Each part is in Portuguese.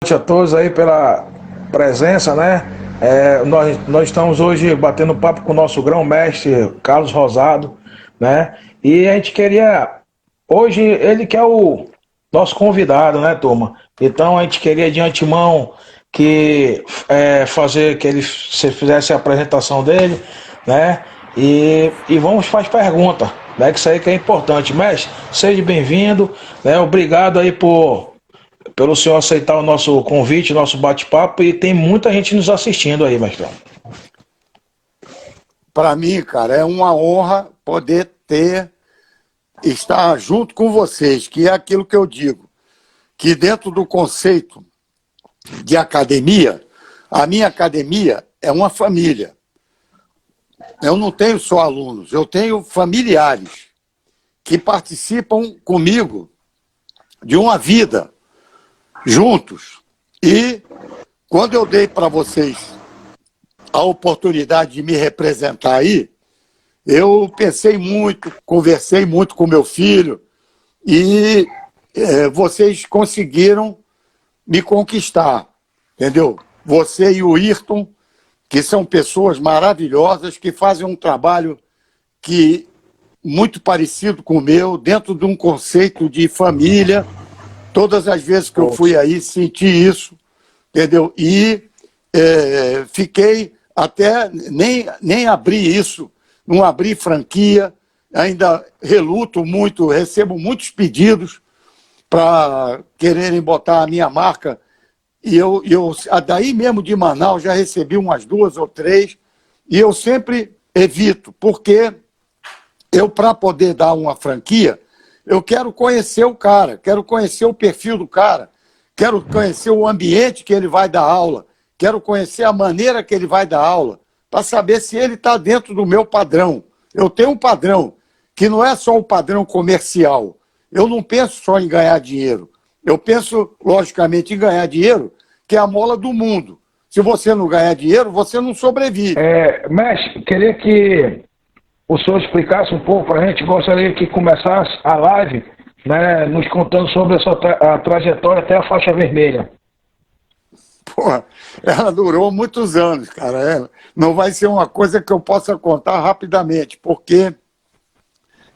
noite a todos aí pela presença, né? Nós estamos hoje batendo papo com o nosso grão-mestre Carlos Rosado, né? E a gente queria, hoje ele que é o nosso convidado, né, turma? Então a gente queria de antemão fazer que ele se fizesse a apresentação dele, né? E vamos para as perguntas, né? Que isso aí que é importante. Mestre, seja bem-vindo, né? Obrigado aí pelo senhor aceitar o nosso convite, nosso bate-papo, e tem muita gente nos assistindo aí, mestrão. Para mim, cara, é uma honra poder estar junto com vocês, que é aquilo que eu digo, que dentro do conceito de academia, a minha academia é uma família. Eu não tenho só alunos, eu tenho familiares que participam comigo de uma vida juntos. E quando eu dei para vocês a oportunidade de me representar aí, eu pensei muito, conversei muito com meu filho e vocês conseguiram me conquistar, entendeu? Você e o Ayrton, que são pessoas maravilhosas, que fazem um trabalho muito parecido com o meu, dentro de um conceito de família. Todas as vezes que eu fui aí, senti isso, entendeu? E fiquei até, nem abri isso, não abri franquia, ainda reluto muito, recebo muitos pedidos para quererem botar a minha marca. E daí mesmo de Manaus, já recebi umas 2 ou 3, e eu sempre evito, porque eu, para poder dar uma franquia, eu quero conhecer o cara, quero conhecer o perfil do cara, quero conhecer o ambiente que ele vai dar aula, quero conhecer a maneira que ele vai dar aula, para saber se ele está dentro do meu padrão. Eu tenho um padrão, que não é só o padrão comercial. Eu não penso só em ganhar dinheiro. Eu penso, logicamente, em ganhar dinheiro, que é a mola do mundo. Se você não ganhar dinheiro, você não sobrevive. Mestre, queria que o senhor explicasse um pouco para a gente, gostaria que começasse a live, né, nos contando sobre a trajetória até a faixa vermelha. Pô, ela durou muitos anos, cara. Não vai ser uma coisa que eu possa contar rapidamente, porque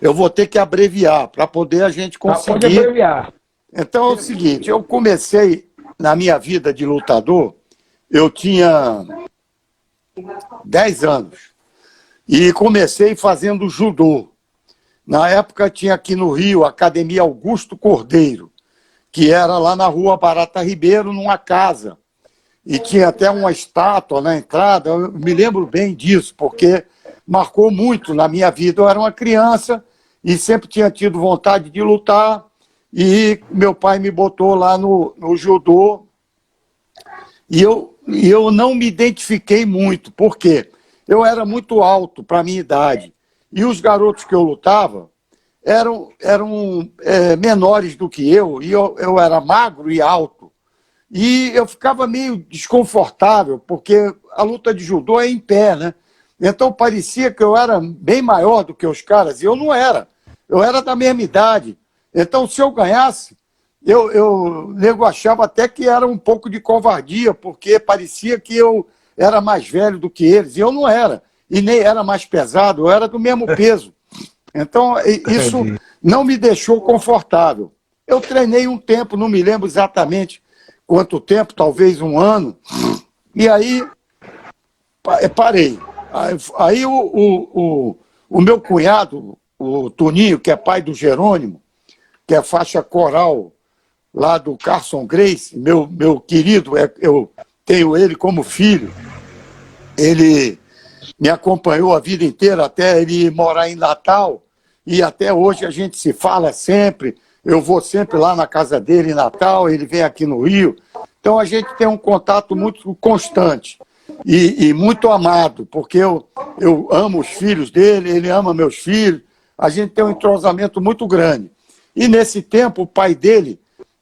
eu vou ter que abreviar para poder a gente conseguir. Pode abreviar. Então é o seguinte, eu comecei na minha vida de lutador, eu tinha 10 anos. E comecei fazendo judô. Na época tinha aqui no Rio a Academia Augusto Cordeiro, que era lá na rua Barata Ribeiro, numa casa. E tinha até uma estátua na entrada, eu me lembro bem disso, porque marcou muito na minha vida. Eu era uma criança e sempre tinha tido vontade de lutar, e meu pai me botou lá no judô. E eu não me identifiquei muito, por quê? Eu era muito alto para a minha idade. E os garotos que eu lutava eram menores do que eu, e eu era magro e alto. E eu ficava meio desconfortável, porque a luta de judô é em pé, né? Então parecia que eu era bem maior do que os caras, e eu não era. Eu era da mesma idade. Então, se eu ganhasse, o nego achava até que era um pouco de covardia, porque parecia que eu era mais velho do que eles, e eu não era, e nem era mais pesado, eu era do mesmo peso. Então, isso não me deixou confortável. Eu treinei um tempo, não me lembro exatamente quanto tempo, talvez 1 ano, e aí parei. Aí o meu cunhado, o Toninho, que é pai do Jerônimo, que é faixa coral lá do Carson Grace, meu querido, eu tenho ele como filho. Ele me acompanhou a vida inteira até ele morar em Natal, e até hoje a gente se fala sempre. Eu vou sempre lá na casa dele em Natal, ele vem aqui no Rio. Então a gente tem um contato muito constante e muito amado, porque eu amo os filhos dele, ele ama meus filhos, a gente tem um entrosamento muito grande. E nesse tempo o pai dele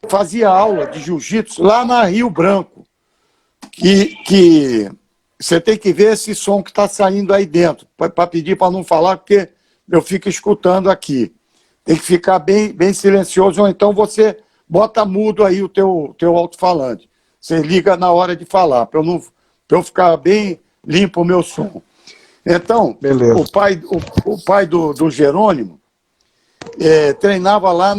fazia aula de jiu-jitsu lá na Rio Branco, que você tem que ver esse som que está saindo aí dentro, para pedir para não falar, porque eu fico escutando aqui. Tem que ficar bem silencioso, ou então você bota mudo aí o teu alto-falante. você liga na hora de falar, para eu ficar bem limpo o meu som. Então, Beleza. o pai do Jerônimo treinava lá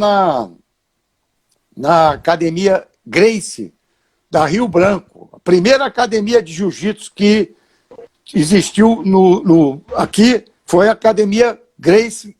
na academia Gracie, da Rio Branco, a primeira academia de jiu-jitsu que existiu aqui foi a academia Gracie,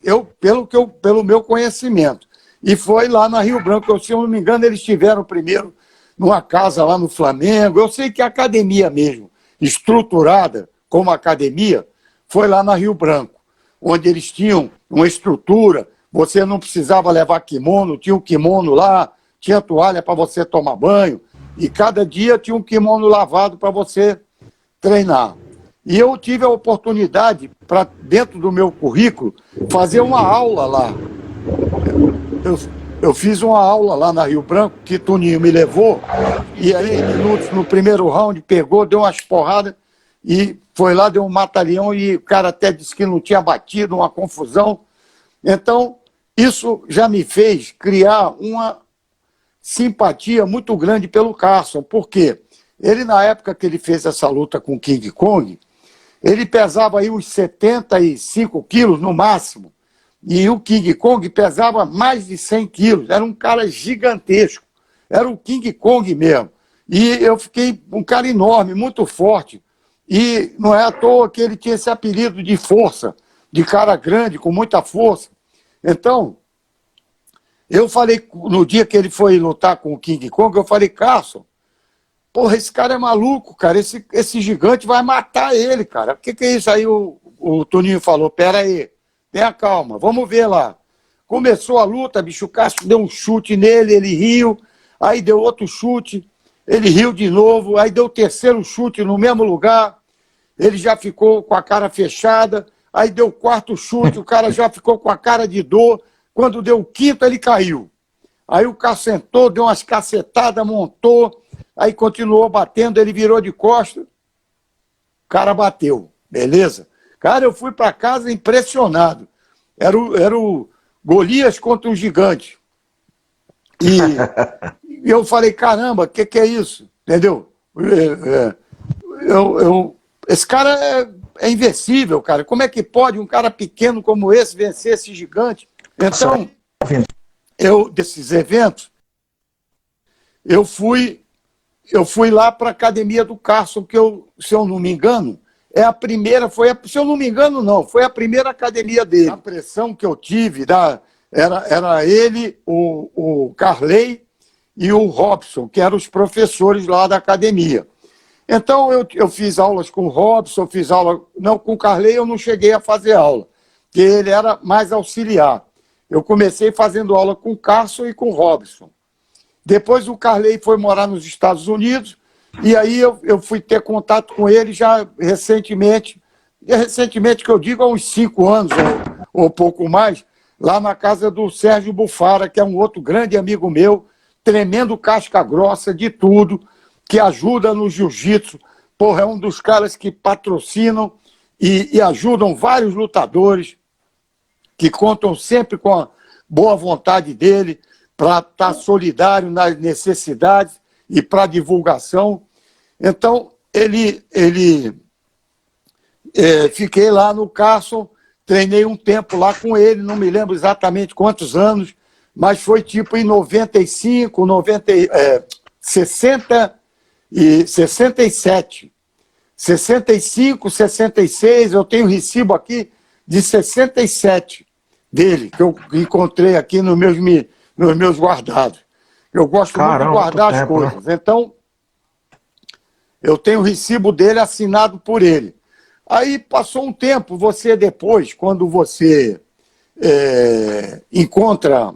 pelo meu conhecimento. E foi lá na Rio Branco, se eu não me engano, eles tiveram primeiro numa casa lá no Flamengo. Eu sei que a academia mesmo, estruturada como academia, foi lá na Rio Branco, onde eles tinham uma estrutura, você não precisava levar kimono, tinha um kimono lá, tinha toalha para você tomar banho, e cada dia tinha um kimono lavado para você treinar. E eu tive a oportunidade, para dentro do meu currículo, fazer uma aula lá. Eu fiz uma aula lá na Rio Branco, que Toninho me levou, e aí, minutos no primeiro round, pegou, deu umas porradas, e foi lá, deu um mata-leão, e o cara até disse que não tinha batido, uma confusão. Então, isso já me fez criar uma simpatia muito grande pelo Carson, porque ele, na época que ele fez essa luta com o King Kong, ele pesava aí uns 75 quilos no máximo, e o King Kong pesava mais de 100 quilos, era um cara gigantesco, era o King Kong mesmo. E eu fiquei um cara enorme, muito forte, e não é à toa que ele tinha esse apelido de força, de cara grande, com muita força. Então, eu falei, no dia que ele foi lutar com o King Kong, eu falei, Carson, porra, esse cara é maluco, cara, esse gigante vai matar ele, cara. O que é isso? Aí o Toninho falou, pera aí, tenha calma, vamos ver lá. Começou a luta, bicho, o Castro deu um chute nele, ele riu, aí deu outro chute, ele riu de novo, aí deu o terceiro chute no mesmo lugar, ele já ficou com a cara fechada, aí deu o quarto chute, o cara já ficou com a cara de dor, quando deu o quinto ele caiu. Aí o cara sentou, deu umas cacetadas, montou, aí continuou batendo, ele virou de costas, o cara bateu, beleza? Cara, eu fui para casa impressionado. Era o Golias contra um gigante. E eu falei, caramba, o que é isso? Entendeu? Esse cara é invencível, cara. Como é que pode um cara pequeno como esse vencer esse gigante? Então, desses eventos, eu fui lá para a academia do Carson, que se eu não me engano, se eu não me engano, não, foi a primeira academia dele. A pressão que eu tive era ele, o Carley e o Robson, que eram os professores lá da academia. Então, eu fiz aulas com o Robson, fiz aula... Não, com o Carley eu não cheguei a fazer aula, porque ele era mais auxiliar. Eu comecei fazendo aula com o Carson e com o Robson. Depois o Carley foi morar nos Estados Unidos, e aí eu fui ter contato com ele já recentemente que eu digo há uns 5 anos ou pouco mais, lá na casa do Sérgio Bufara, que é um outro grande amigo meu, tremendo casca grossa de tudo, que ajuda no jiu-jitsu. Porra, é um dos caras que patrocinam e ajudam vários lutadores, que contam sempre com a boa vontade dele para estar solidário nas necessidades e para divulgação. Então, fiquei lá no Carson, treinei um tempo lá com ele, não me lembro exatamente quantos anos, mas foi tipo em 95, 60 e 67. 65, 66, eu tenho recibo aqui de 67 dele, que eu encontrei aqui nos meus guardados. Eu gosto muito de guardar as coisas. Né? Então, eu tenho o recibo dele assinado por ele. Aí passou um tempo, você depois, quando você encontra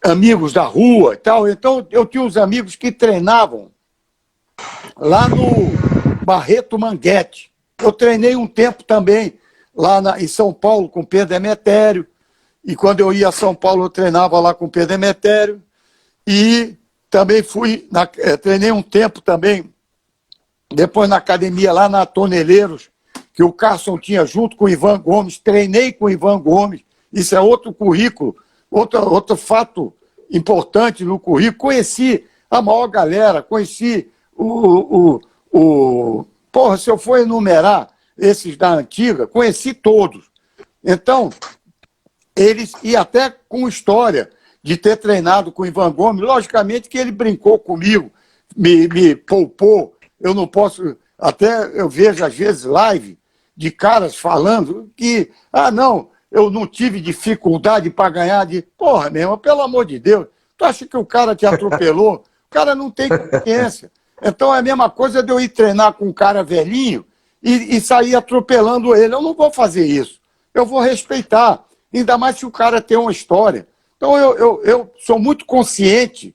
amigos da rua e tal, então eu tinha uns amigos que treinavam lá no Barreto Manguete. Eu treinei um tempo também lá em São Paulo com Pedro Emetério, e quando eu ia a São Paulo eu treinava lá com Pedro Emetério, e também treinei um tempo também, depois na academia lá na Toneleiros, que o Carson tinha junto com o Ivan Gomes, treinei com o Ivan Gomes, isso é outro currículo, outro fato importante no currículo, conheci a maior galera, conheci Porra, se eu for enumerar esses da antiga, conheci todos. Então, eles, e até com história de ter treinado com o Ivan Gomes, logicamente que ele brincou comigo, me poupou. Eu não posso, até eu vejo às vezes live de caras falando que, não, eu não tive dificuldade para ganhar de... Porra, meu irmão, pelo amor de Deus, tu acha que o cara te atropelou? O cara não tem consciência. Então é a mesma coisa de eu ir treinar com um cara velhinho e sair atropelando ele. Eu não vou fazer isso. Eu vou respeitar. Ainda mais se o cara tem uma história. Então eu sou muito consciente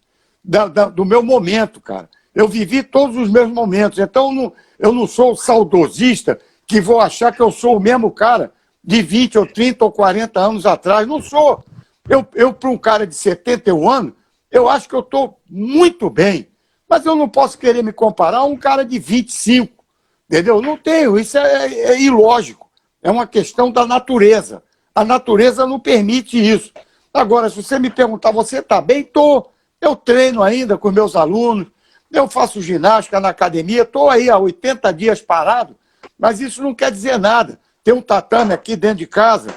do meu momento, cara. Eu vivi todos os meus momentos. Então eu não sou saudosista que vou achar que eu sou o mesmo cara de 20 ou 30 ou 40 anos atrás. Não sou. Eu para um cara de 71 anos, eu acho que eu estou muito bem. Mas eu não posso querer me comparar a um cara de 25, entendeu? Não tenho, isso é ilógico. É uma questão da natureza. A natureza não permite isso. Agora, se você me perguntar, você está bem? Estou. Eu treino ainda com meus alunos, eu faço ginástica na academia, estou aí há 80 dias parado, mas isso não quer dizer nada. Tem um tatame aqui dentro de casa,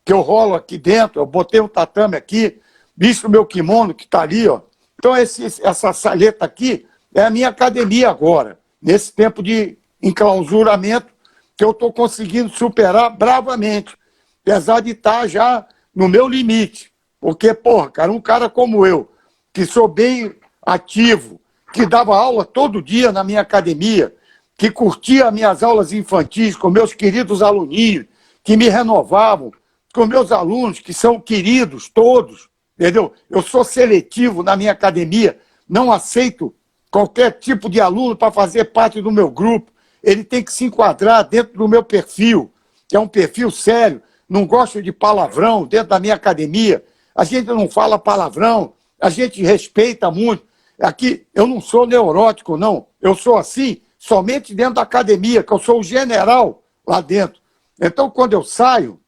que eu rolo aqui dentro, eu botei um tatame aqui, visto o meu kimono que está ali, ó. Então, essa saleta aqui é a minha academia agora, nesse tempo de enclausuramento, que eu estou conseguindo superar bravamente, apesar de estar já no meu limite. Porque, porra, cara, um cara como eu, que sou bem ativo, que dava aula todo dia na minha academia, que curtia minhas aulas infantis com meus queridos aluninhos, que me renovavam, com meus alunos, que são queridos todos, entendeu? Eu sou seletivo na minha academia, não aceito qualquer tipo de aluno para fazer parte do meu grupo. Ele tem que se enquadrar dentro do meu perfil, que é um perfil sério. Não gosto de palavrão dentro da minha academia. A gente não fala palavrão, a gente respeita muito. Aqui, eu não sou neurótico, não. Eu sou assim somente dentro da academia, que eu sou o general lá dentro. Então, quando eu saio,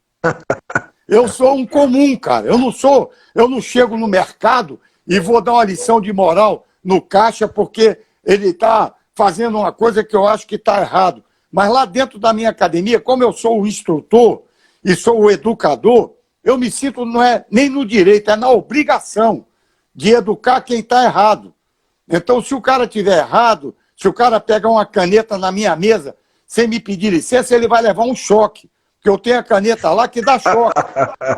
eu sou um comum, cara. Eu não chego no mercado e vou dar uma lição de moral no caixa porque ele está fazendo uma coisa que eu acho que está errado. Mas lá dentro da minha academia, como eu sou o instrutor e sou o educador, eu me sinto, não é nem no direito, é na obrigação de educar quem está errado. Então, se o cara estiver errado, se o cara pegar uma caneta na minha mesa sem me pedir licença, ele vai levar um choque. Porque eu tenho a caneta lá que dá choque.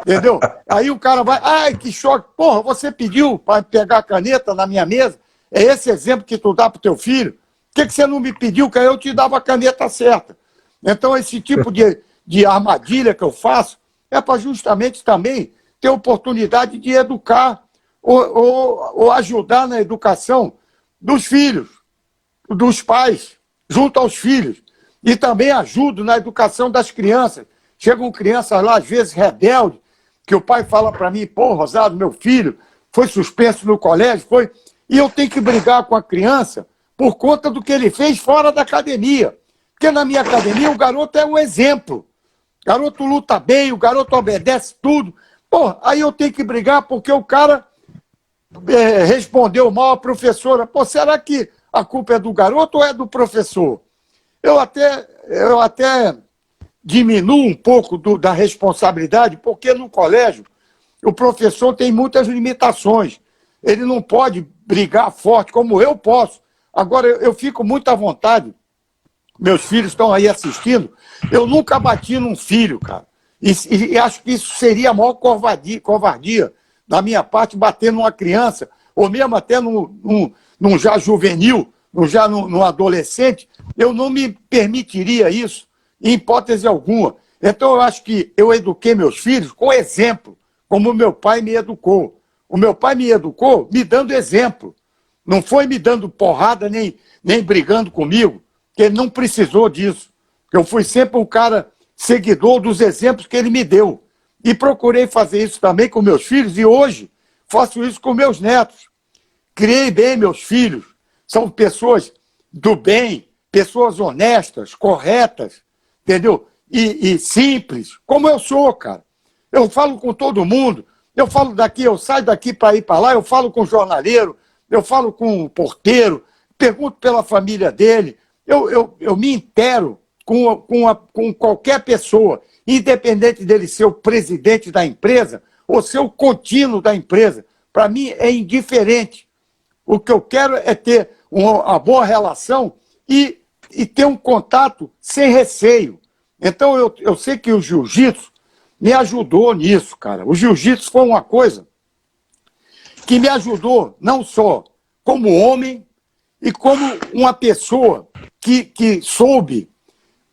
Entendeu? Aí o cara vai, ai, que choque. Porra, você pediu para pegar a caneta na minha mesa? É esse exemplo que tu dá para o teu filho? Por que você não me pediu que eu te dava a caneta certa? Então, esse tipo de armadilha que eu faço é para justamente também ter oportunidade de educar ou ajudar na educação dos filhos, dos pais, junto aos filhos. E também ajudo na educação das crianças. Chegam crianças lá, às vezes rebeldes, que o pai fala para mim, pô, Rosado, meu filho foi suspenso no colégio, foi... E eu tenho que brigar com a criança por conta do que ele fez fora da academia. Porque na minha academia o garoto é um exemplo. O garoto luta bem, o garoto obedece tudo. Pô, aí eu tenho que brigar porque o cara respondeu mal à professora. Pô, será que a culpa é do garoto ou é do professor? Eu até diminuo um pouco da responsabilidade, porque no colégio o professor tem muitas limitações. Ele não pode brigar forte como eu posso. Agora, eu fico muito à vontade. Meus filhos estão aí assistindo. Eu nunca bati num filho, cara. E acho que isso seria a maior covardia da minha parte, bater numa criança, ou mesmo até num já juvenil, num adolescente. Eu não me permitiria isso, em hipótese alguma. Então, eu acho que eu eduquei meus filhos com exemplo, como meu pai me educou. O meu pai me educou me dando exemplo. Não foi me dando porrada, nem brigando comigo, porque ele não precisou disso. Eu fui sempre um cara seguidor dos exemplos que ele me deu. E procurei fazer isso também com meus filhos, e hoje faço isso com meus netos. Criei bem meus filhos. São pessoas do bem, pessoas honestas, corretas, entendeu? E simples, como eu sou, cara. Eu falo com todo mundo, eu falo daqui, eu saio daqui para ir para lá, eu falo com jornaleiro, eu falo com o porteiro, pergunto pela família dele, eu me intero com qualquer pessoa, independente dele ser o presidente da empresa ou ser o contínuo da empresa. Para mim é indiferente. O que eu quero é ter uma boa relação e ter um contato sem receio. Então eu sei que o jiu-jitsu me ajudou nisso, cara. O jiu-jitsu foi uma coisa que me ajudou não só como homem e como uma pessoa que soube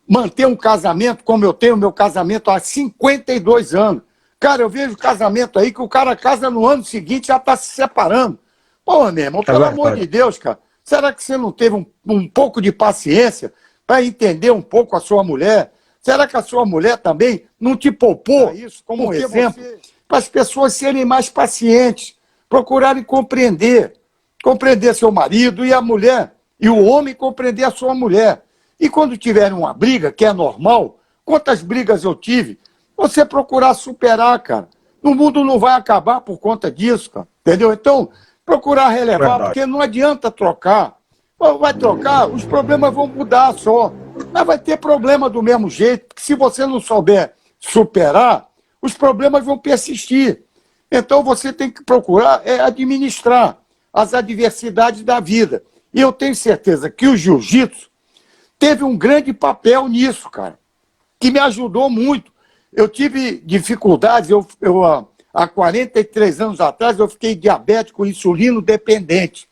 manter um casamento como eu tenho meu casamento há 52 anos. Cara, eu vejo casamento aí que o cara casa no ano seguinte e já está se separando. Pô, meu irmão, pelo amor de Deus, cara, será que você não teve um pouco de paciência para entender um pouco a sua mulher? Será que a sua mulher também não te poupou isso como um exemplo? Para as pessoas serem mais pacientes, procurarem compreender seu marido e a mulher, e o homem compreender a sua mulher. E quando tiverem uma briga, que é normal, quantas brigas eu tive, você procurar superar, cara. O mundo não vai acabar por conta disso, cara. Entendeu? Então, procurar relevar, porque não adianta trocar. Vai trocar, os problemas vão mudar só. Mas vai ter problema do mesmo jeito, porque se você não souber superar, os problemas vão persistir. Então você tem que procurar administrar as adversidades da vida. E eu tenho certeza que o jiu-jitsu teve um grande papel nisso, cara, que me ajudou muito. Eu tive dificuldades, há 43 anos atrás, eu fiquei diabético, insulino dependente.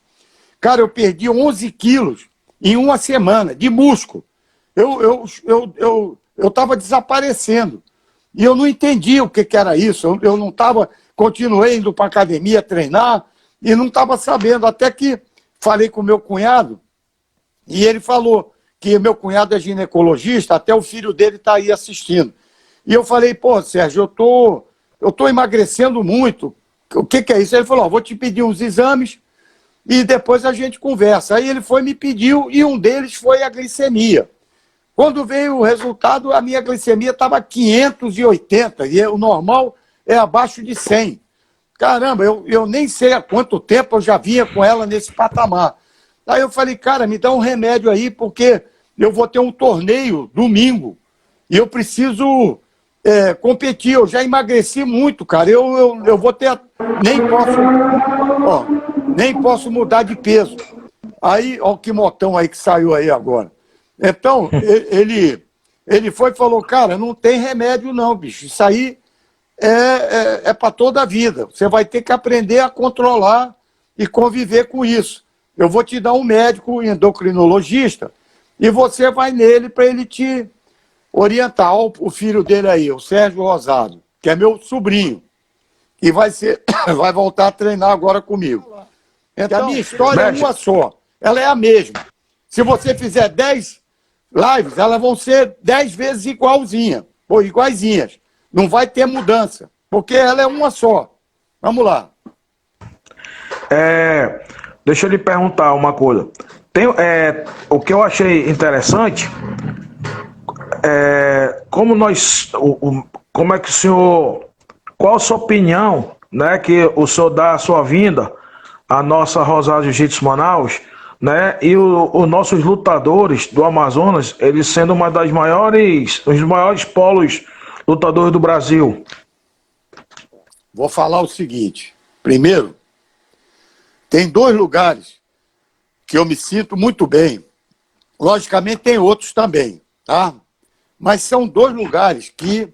Cara, eu perdi 11 quilos em uma semana, de músculo. Eu estava desaparecendo. E eu não entendi o que era isso. Eu não estava... Continuei indo para a academia treinar e não estava sabendo. Até que falei com o meu cunhado e ele falou que meu cunhado é ginecologista, até o filho dele está aí assistindo. E eu falei, pô, Sérgio, eu tô emagrecendo muito. O que é isso? Ele falou, vou te pedir uns exames e depois a gente conversa. Aí ele me pediu e um deles foi a glicemia. Quando veio o resultado, a minha glicemia estava 580 e o normal é abaixo de 100. Caramba, eu nem sei há quanto tempo eu já vinha com ela nesse patamar. Aí eu falei, cara, me dá um remédio aí, porque eu vou ter um torneio domingo e eu preciso competir. Eu já emagreci muito, cara. Eu vou ter... Nem posso mudar de peso. Aí, ó, que motão aí que saiu aí agora. Então, ele foi e falou, cara, não tem remédio não, bicho. Isso aí é para toda a vida. Você vai ter que aprender a controlar e conviver com isso. Eu vou te dar um médico endocrinologista e você vai nele para ele te orientar. Olha o filho dele aí, o Sérgio Rosado, que é meu sobrinho, e vai voltar a treinar agora comigo. Então, a minha história é uma só. Ela é a mesma. Se você fizer 10 lives, elas vão ser 10 vezes igualzinhas, ou iguaizinhas. Não vai ter mudança, porque ela é uma só. Vamos lá. Deixa eu lhe perguntar uma coisa. O que eu achei interessante como é que o senhor, qual a sua opinião, né, que o senhor dá a sua vinda à nossa Rosado Jiu-Jitsu Manaus, né, e os nossos lutadores do Amazonas, eles sendo um dos maiores polos lutadores do Brasil? Vou falar o seguinte. Primeiro, tem 2 lugares que eu me sinto muito bem. Logicamente tem outros também, tá? Mas são 2 lugares que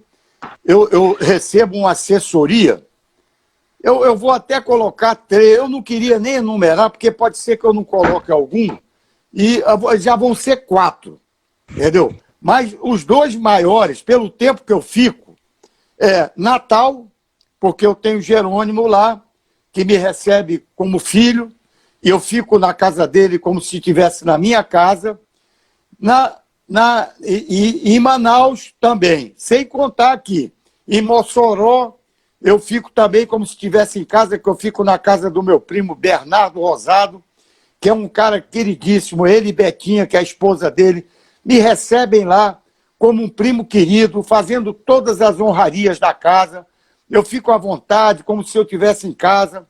eu recebo uma assessoria. Eu vou até colocar 3, eu não queria nem enumerar, porque pode ser que eu não coloque algum, e já vão ser 4, entendeu? Mas os 2 maiores, pelo tempo que eu fico, é Natal, porque eu tenho Jerônimo lá, que me recebe como filho, e eu fico na casa dele como se estivesse na minha casa, e em Manaus também, sem contar aqui, em Mossoró, eu fico também como se estivesse em casa, que eu fico na casa do meu primo Bernardo Rosado, que é um cara queridíssimo, ele e Betinha, que é a esposa dele, me recebem lá como um primo querido, fazendo todas as honrarias da casa. Eu fico à vontade, como se eu estivesse em casa.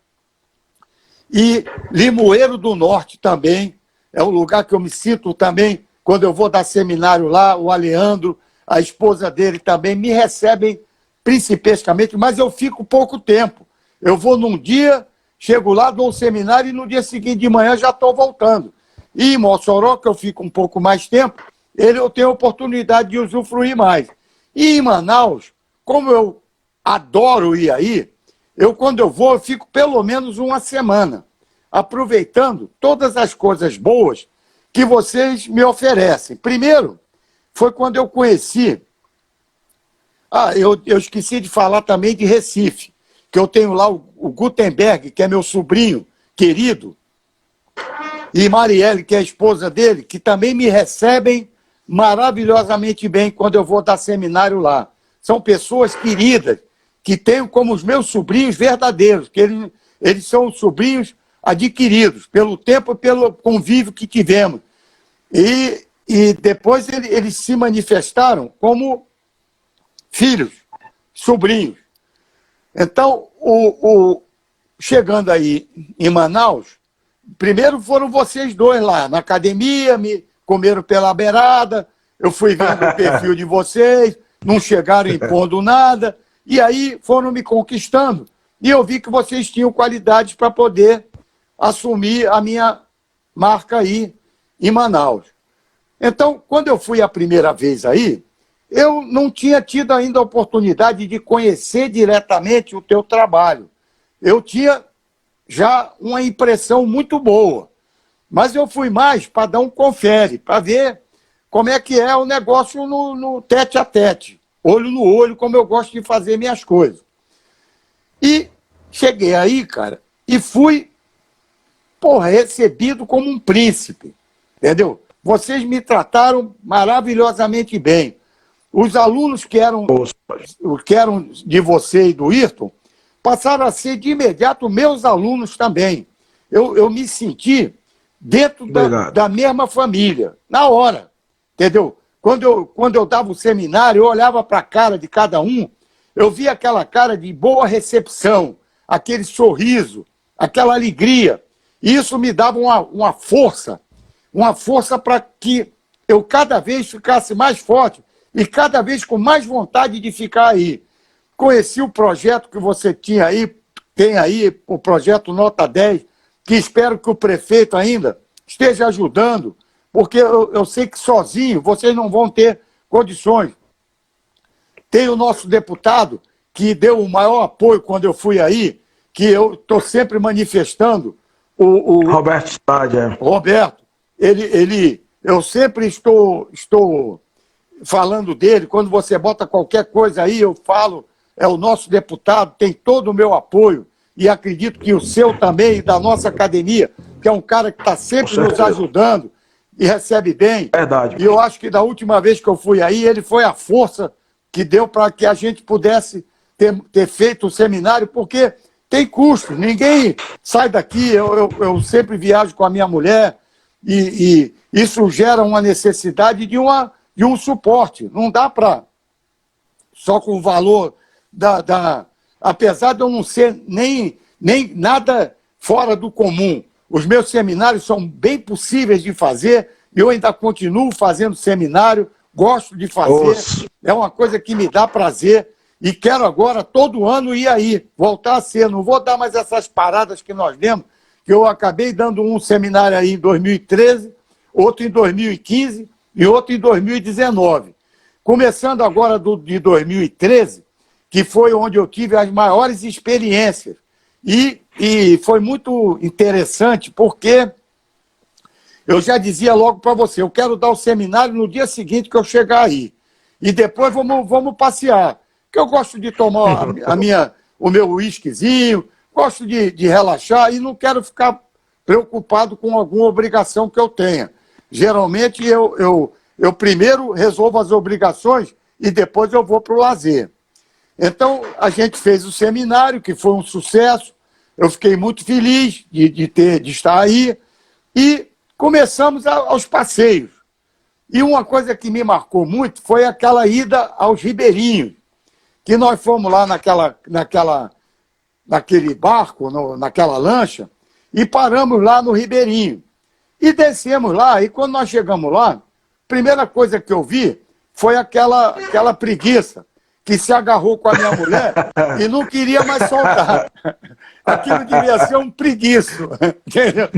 E Limoeiro do Norte também, é um lugar que eu me sinto também, quando eu vou dar seminário lá, o Aleandro, a esposa dele também, me recebem principescamente, mas eu fico pouco tempo. Eu vou num dia, chego lá, dou um seminário e no dia seguinte de manhã já estou voltando. E em Mossoró, que eu fico um pouco mais tempo, eu tenho a oportunidade de usufruir mais. E em Manaus, como eu adoro ir aí, quando eu vou, eu fico pelo menos uma semana, aproveitando todas as coisas boas que vocês me oferecem. Primeiro, foi quando eu conheci... eu esqueci de falar também de Recife, que eu tenho lá o Gutenberg, que é meu sobrinho querido, e Marielle, que é a esposa dele, que também me recebem maravilhosamente bem quando eu vou dar seminário lá. São pessoas queridas, que tenho como os meus sobrinhos verdadeiros, que eles são sobrinhos adquiridos pelo tempo e pelo convívio que tivemos. E depois eles se manifestaram como filhos, sobrinhos. Então, chegando aí em Manaus, primeiro foram vocês dois lá, na academia, me comeram pela beirada, eu fui vendo o perfil de vocês, não chegaram impondo nada, e aí foram me conquistando. E eu vi que vocês tinham qualidades para poder assumir a minha marca aí em Manaus. Então, quando eu fui a primeira vez aí, eu não tinha tido ainda a oportunidade de conhecer diretamente o teu trabalho. Eu tinha já uma impressão muito boa, mas eu fui mais para dar um confere, para ver como é que é o negócio no tete a tete, olho no olho, como eu gosto de fazer minhas coisas. E cheguei aí, cara, e fui, recebido como um príncipe, entendeu? Vocês me trataram maravilhosamente bem. Os alunos que eram de você e do Ayrton passaram a ser de imediato meus alunos também. Eu me senti dentro da mesma família, na hora, entendeu? Quando eu dava o seminário, eu olhava para a cara de cada um, eu via aquela cara de boa recepção, aquele sorriso, aquela alegria. E isso me dava uma força para que eu cada vez ficasse mais forte e cada vez com mais vontade de ficar aí. Conheci o projeto que você tem aí, o projeto Nota 10, que espero que o prefeito ainda esteja ajudando, porque eu sei que sozinho vocês não vão ter condições. Tem o nosso deputado, que deu o maior apoio quando eu fui aí, que eu estou sempre manifestando, Roberto Stadia. Roberto, eu sempre estou falando dele, quando você bota qualquer coisa aí, eu falo, é o nosso deputado, tem todo o meu apoio, e acredito que o seu também, e da nossa academia, que é um cara que está sempre nos ajudando e recebe bem. Verdade. E eu acho que da última vez que eu fui aí, ele foi a força que deu para que a gente pudesse ter feito o seminário, porque tem custo, ninguém sai daqui, eu sempre viajo com a minha mulher, e isso gera uma necessidade de um suporte. Não dá para, só com o valor apesar de eu não ser nem nada fora do comum. Os meus seminários são bem possíveis de fazer, e eu ainda continuo fazendo seminário, gosto de fazer, é uma coisa que me dá prazer, e quero agora, todo ano, ir aí, voltar a ser. Não vou dar mais essas paradas que nós demos, que eu acabei dando um seminário aí em 2013, outro em 2015 e outro em 2019. Começando agora de 2013, que foi onde eu tive as maiores experiências. E foi muito interessante, porque eu já dizia logo para você, eu quero dar o seminário no dia seguinte que eu chegar aí. E depois vamos passear. Porque eu gosto de tomar o meu uísquezinho, gosto de relaxar e não quero ficar preocupado com alguma obrigação que eu tenha. Geralmente, eu primeiro resolvo as obrigações e depois eu vou para o lazer. Então, a gente fez o seminário, que foi um sucesso. Eu fiquei muito feliz de estar aí. E começamos aos passeios. E uma coisa que me marcou muito foi aquela ida aos Ribeirinhos, que nós fomos lá naquele barco, naquela lancha, e paramos lá no Ribeirinho. E descemos lá, e quando nós chegamos lá, a primeira coisa que eu vi foi aquela preguiça que se agarrou com a minha mulher e não queria mais soltar. Aquilo devia ser um preguiço. Entendeu?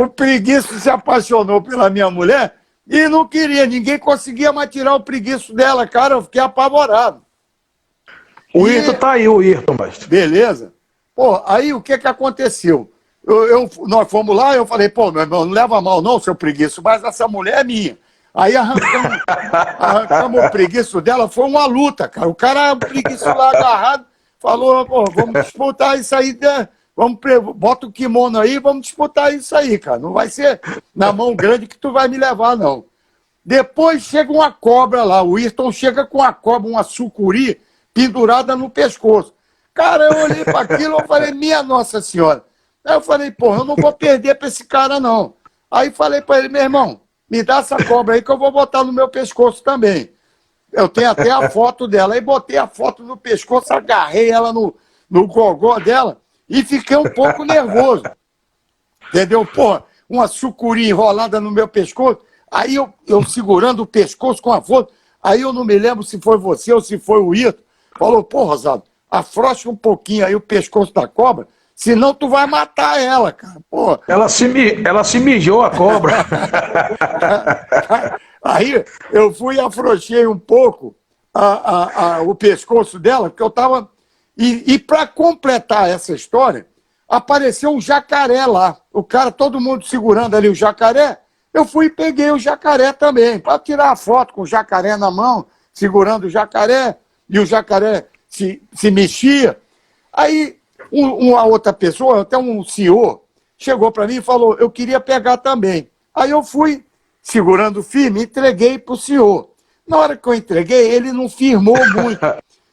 O preguiço se apaixonou pela minha mulher e não queria, ninguém conseguia mais tirar o preguiço dela, cara, eu fiquei apavorado. O Irton tá aí, o Irton, mestre. Beleza. Pô, aí o que aconteceu? Nós fomos lá, eu falei, pô, meu irmão, não leva mal não, seu preguiço, mas essa mulher é minha. Aí arrancamos o preguiço dela, foi uma luta, cara. O cara, o preguiço lá agarrado, falou, pô, vamos disputar isso aí, né? Bota o kimono aí, vamos disputar isso aí, cara. Não vai ser na mão grande que tu vai me levar, não. Depois chega uma cobra lá, o Ayrton chega com a cobra, uma sucuri, pendurada no pescoço. Cara, eu olhei para aquilo e falei, minha Nossa Senhora. Aí eu falei, pô, eu não vou perder para esse cara, não. Aí falei para ele, meu irmão, me dá essa cobra aí que eu vou botar no meu pescoço também. Eu tenho até a foto dela. Aí botei a foto no pescoço, agarrei ela no gogó dela e fiquei um pouco nervoso. Entendeu? Pô, uma sucuri enrolada no meu pescoço. Aí eu segurando o pescoço com a foto. Aí eu não me lembro se foi você ou se foi o Ito. Falou, pô, Rosado, afrouxa um pouquinho aí o pescoço da cobra, senão tu vai matar ela, cara. Pô. Ela se mijou, a cobra. Aí eu fui e afrouxei um pouco o pescoço dela, porque eu estava... E para completar essa história, apareceu um jacaré lá. O cara, todo mundo segurando ali o jacaré, eu fui e peguei o jacaré também, para tirar a foto com o jacaré na mão, segurando o jacaré, e o jacaré se mexia. Aí uma outra pessoa, até um senhor, chegou para mim e falou, eu queria pegar também. Aí eu fui, segurando firme, entreguei para o senhor. Na hora que eu entreguei, ele não firmou muito.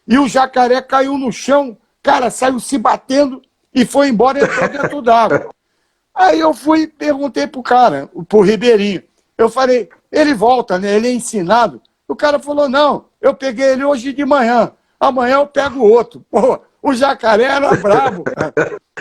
E o jacaré caiu no chão, cara, saiu se batendo e foi embora e entrou dentro d'água. Aí eu fui e perguntei pro cara, pro Ribeirinho. Eu falei, ele volta, né? Ele é ensinado. O cara falou, não, eu peguei ele hoje de manhã. Amanhã eu pego outro. Pô, o jacaré era brabo, cara.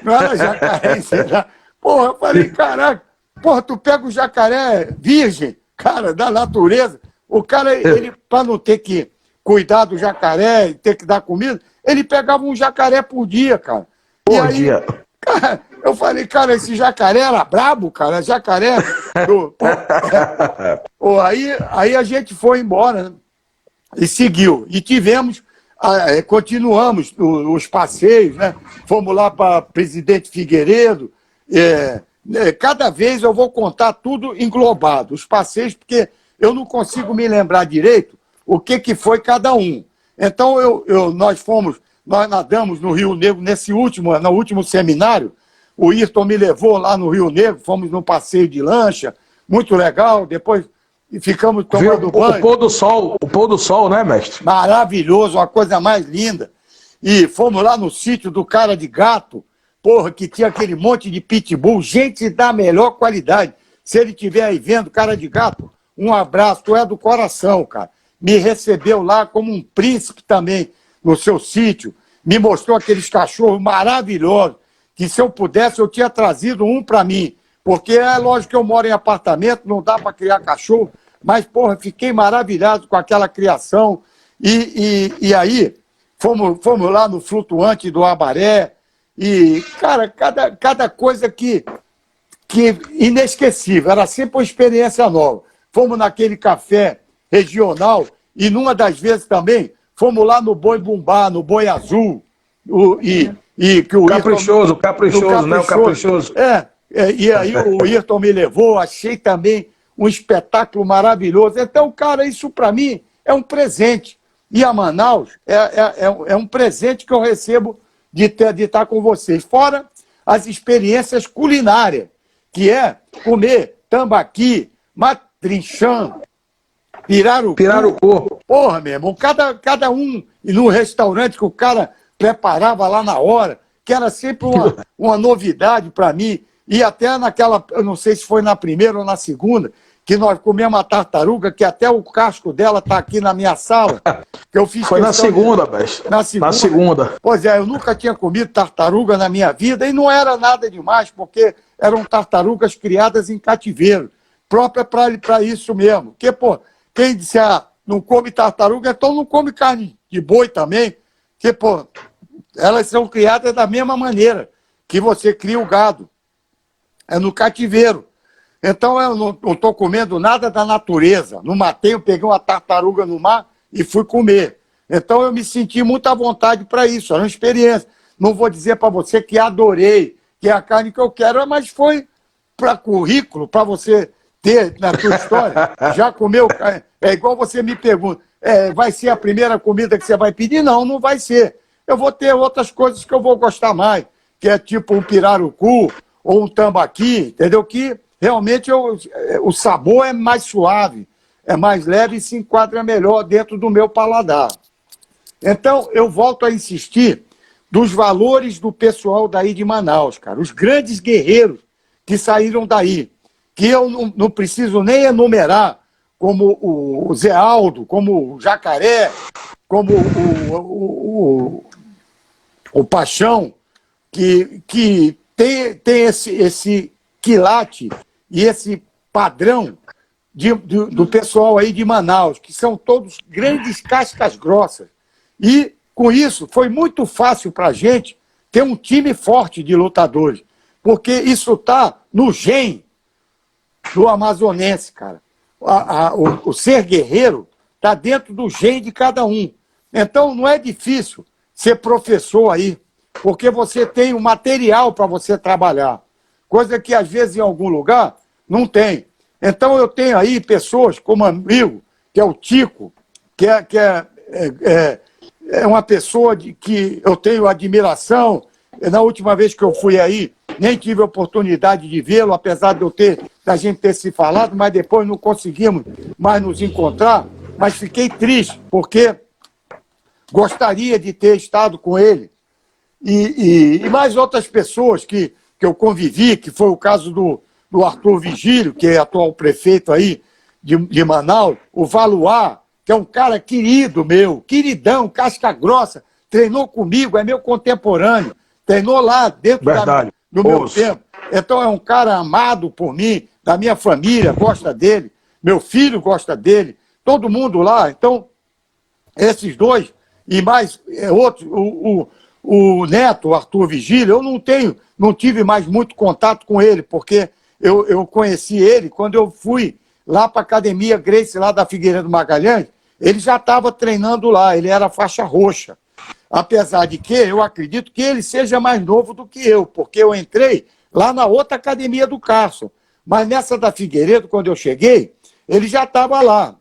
Não era jacaré ensinado. Pô, eu falei, caraca, porra, tu pega o jacaré virgem, cara, da natureza. O cara, ele, para não ter que cuidar do jacaré e ter que dar comida, ele pegava um jacaré por dia, cara. Por dia. Cara, eu falei, cara, esse jacaré era brabo, cara, jacaré. Aí a gente foi embora, né? E seguiu. E continuamos os passeios, né? Fomos lá para Presidente Figueiredo. Cada vez eu vou contar tudo englobado, os passeios, porque eu não consigo me lembrar direito o que foi cada um. Então, nós nadamos no Rio Negro no último seminário. O Ayrton me levou lá no Rio Negro, fomos num passeio de lancha, muito legal. Depois ficamos tomando banho. O pôr do sol, né, mestre? Maravilhoso, uma coisa mais linda. E fomos lá no sítio do Cara de Gato, porra, que tinha aquele monte de pitbull, gente da melhor qualidade. Se ele estiver aí vendo, Cara de Gato, um abraço, tu é do coração, cara. Me recebeu lá como um príncipe também no seu sítio, me mostrou aqueles cachorros maravilhosos, que se eu pudesse eu tinha trazido um para mim, porque é lógico que eu moro em apartamento, não dá para criar cachorro, mas, porra, fiquei maravilhado com aquela criação, e aí fomos lá no flutuante do Abaré, e, cara, cada coisa que inesquecível, era sempre uma experiência nova. Fomos naquele café regional, e numa das vezes também, fomos lá no Boi Bumbá, no Boi Azul, que o Caprichoso, né? O Caprichoso. E aí o Ayrton me levou, achei também um espetáculo maravilhoso. Então, cara, isso para mim é um presente. E a Manaus é um presente que eu recebo de estar com vocês. Fora as experiências culinárias, que é comer tambaqui, matrinchã, pirarucu. Porra, meu irmão, cada um no restaurante que o cara preparava lá na hora, que era sempre uma novidade para mim. E até naquela, eu não sei se foi na primeira ou na segunda, que nós comemos uma tartaruga, que até o casco dela está aqui na minha sala, que eu fiz Foi na questão segunda, mestre. Na segunda? Na segunda. Pois é, eu nunca tinha comido tartaruga na minha vida e não era nada demais, porque eram tartarugas criadas em cativeiro, própria para isso mesmo. Porque, pô, quem disser, não come tartaruga, então não come carne de boi também, porque, pô, elas são criadas da mesma maneira que você cria o gado, é no cativeiro. Então eu não estou comendo nada da natureza. Não matei, eu peguei uma tartaruga no mar e fui comer. Então eu me senti muito à vontade para isso, era uma experiência. Não vou dizer para você que adorei, que é a carne que eu quero, mas foi para currículo, para você ter na tua história. Já comeu? É igual você me pergunta, vai ser a primeira comida que você vai pedir? Não, não vai ser. Eu vou ter outras coisas que eu vou gostar mais, que é tipo um pirarucu ou um tambaqui, entendeu? Que realmente o sabor é mais suave, é mais leve e se enquadra melhor dentro do meu paladar. Então, eu volto a insistir dos valores do pessoal daí de Manaus, cara. Os grandes guerreiros que saíram daí, que eu não preciso nem enumerar, como o Zé Aldo, como o Jacaré, como o Paixão, que tem esse quilate e esse padrão do pessoal aí de Manaus, que são todos grandes cascas grossas. E, com isso, foi muito fácil para a gente ter um time forte de lutadores, porque isso está no gene do amazonense, cara. O ser guerreiro está dentro do gene de cada um. Então, não é difícil ser professor aí, porque você tem o material para você trabalhar, coisa que, às vezes, em algum lugar, não tem. Então, eu tenho aí pessoas como amigo, que é o Tico, que é uma pessoa que eu tenho admiração. Na última vez que eu fui aí, nem tive a oportunidade de vê-lo, apesar da gente ter se falado, mas depois não conseguimos mais nos encontrar. Mas fiquei triste, porque gostaria de ter estado com ele. E mais outras pessoas que eu convivi, que foi o caso do Arthur Vigílio, que é atual prefeito aí de Manaus, o Valuar, que é um cara querido meu, queridão, casca grossa, treinou comigo, é meu contemporâneo, treinou lá dentro do meu tempo. Então é um cara amado por mim, da minha família, gosta dele, meu filho gosta dele, todo mundo lá. Então, esses dois, e mais outros, o Neto, o Arthur Vigílio, eu não tive mais muito contato com ele, porque eu conheci ele quando eu fui lá para a Academia Gracie, lá da Figueiredo Magalhães. Ele já estava treinando lá, ele era faixa roxa. Apesar de que eu acredito que ele seja mais novo do que eu, porque eu entrei lá na outra academia do Carson. Mas nessa da Figueiredo, quando eu cheguei, ele já estava lá.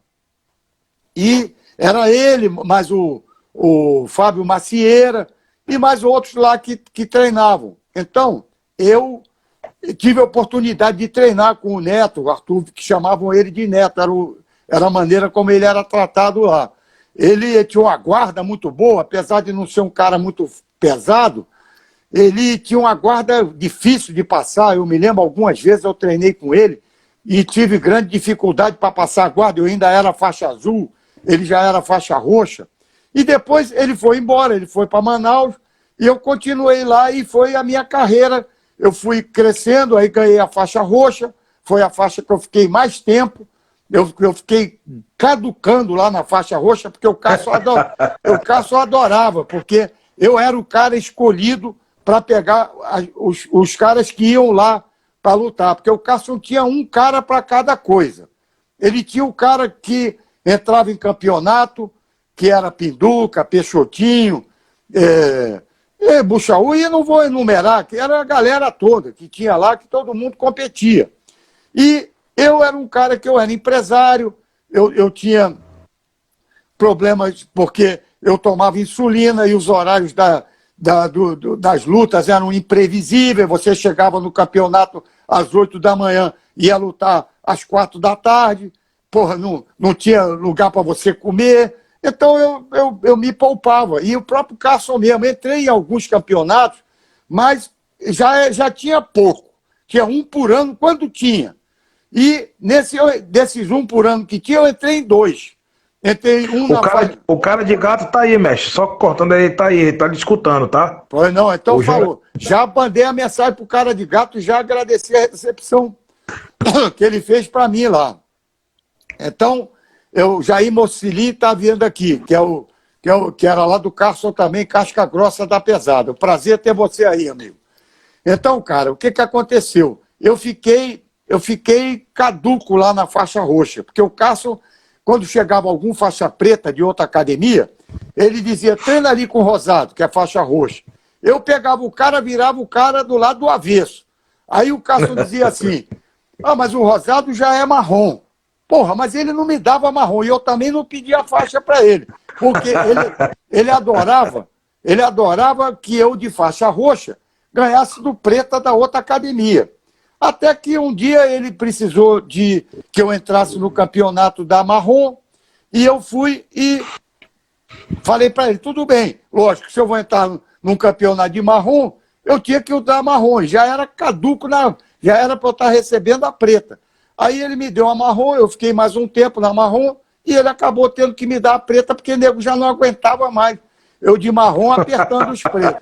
E era ele, mais o Fábio Macieira e mais outros lá que treinavam. Então, eu tive a oportunidade de treinar com o Neto, o Arthur, que chamavam ele de Neto, era a maneira como ele era tratado lá. Ele tinha uma guarda muito boa, apesar de não ser um cara muito pesado, ele tinha uma guarda difícil de passar. Eu me lembro, algumas vezes eu treinei com ele e tive grande dificuldade para passar a guarda. Eu ainda era faixa azul, ele já era faixa roxa. E depois ele foi embora, ele foi para Manaus e eu continuei lá e foi a minha carreira. Eu fui crescendo, aí ganhei a faixa roxa, foi a faixa que eu fiquei mais tempo. Eu fiquei caducando lá na faixa roxa, porque o Cássio adorava, porque eu era o cara escolhido para pegar os caras que iam lá para lutar, porque o Cássio tinha um cara para cada coisa. Ele tinha o cara que entrava em campeonato, que era Pinduca, Peixotinho, Buchaú, e não vou enumerar, que era a galera toda que tinha lá, que todo mundo competia. E eu era um cara que eu era empresário, eu tinha problemas porque eu tomava insulina e os horários das lutas eram imprevisíveis. Você chegava no campeonato às 8 da manhã e ia lutar às 4 da tarde, porra, não tinha lugar para você comer. Então eu me poupava. E o próprio Carson mesmo, entrei em alguns campeonatos, mas já tinha pouco. Tinha um por ano quando tinha. E desses um por ano que tinha, eu entrei em dois. Entrei um na faixa... O cara de gato tá aí, mestre. Só cortando aí, tá aí, tá lhe escutando, tá? Pois não, então O falou. Já mandei a mensagem pro cara de gato e já agradeci a recepção que ele fez para mim lá. Então, o Jair Mocilin está vindo aqui, que era lá do Carson também, Casca Grossa da Pesada. Prazer ter você aí, amigo. Então, cara, o que aconteceu? Eu fiquei caduco lá na faixa roxa, porque o Carson, quando chegava algum faixa preta de outra academia, ele dizia, treina ali com o Rosado, que é faixa roxa. Eu pegava o cara, virava o cara do lado do avesso. Aí o Carson dizia assim, mas o Rosado já é marrom. Porra, mas ele não me dava marrom e eu também não pedia faixa para ele, porque ele adorava que eu, de faixa roxa, ganhasse do preta da outra academia. Até que um dia ele precisou de que eu entrasse no campeonato da marrom e eu fui e falei para ele, tudo bem, lógico, se eu vou entrar num campeonato de marrom, eu tinha que dar marrom, já era caduco, já era para eu estar recebendo a preta. Aí ele me deu a marrom, eu fiquei mais um tempo na marrom e ele acabou tendo que me dar a preta porque o nego já não aguentava mais. Eu de marrom apertando os pretos.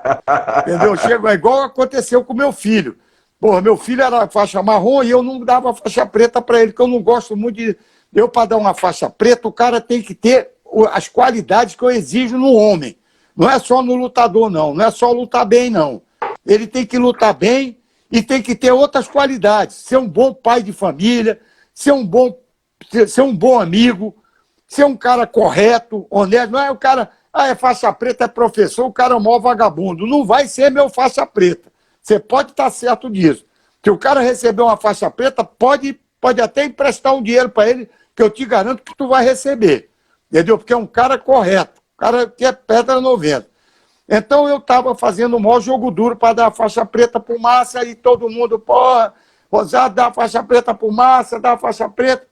Entendeu? Chego, é igual aconteceu com meu filho. Porra, meu filho era faixa marrom e eu não dava faixa preta para ele, porque eu não gosto muito de... Eu, para dar uma faixa preta, o cara tem que ter as qualidades que eu exijo no homem. Não é só no lutador, não. Não é só lutar bem, não. Ele tem que lutar bem e tem que ter outras qualidades. Ser um bom pai de família, ser um bom amigo, ser um cara correto, honesto. Não é o cara, é faixa preta, é professor, o cara é um maior vagabundo. Não vai ser meu faixa preta. Você pode estar certo disso. Se o cara receber uma faixa preta, pode até emprestar um dinheiro para ele, que eu te garanto que tu vai receber. Entendeu? Porque é um cara correto, um cara que é pedra 90. Então eu estava fazendo o maior jogo duro para dar a faixa preta pro Massa e todo mundo, porra, Rosado, dá a faixa preta pro Massa, dá a faixa preta.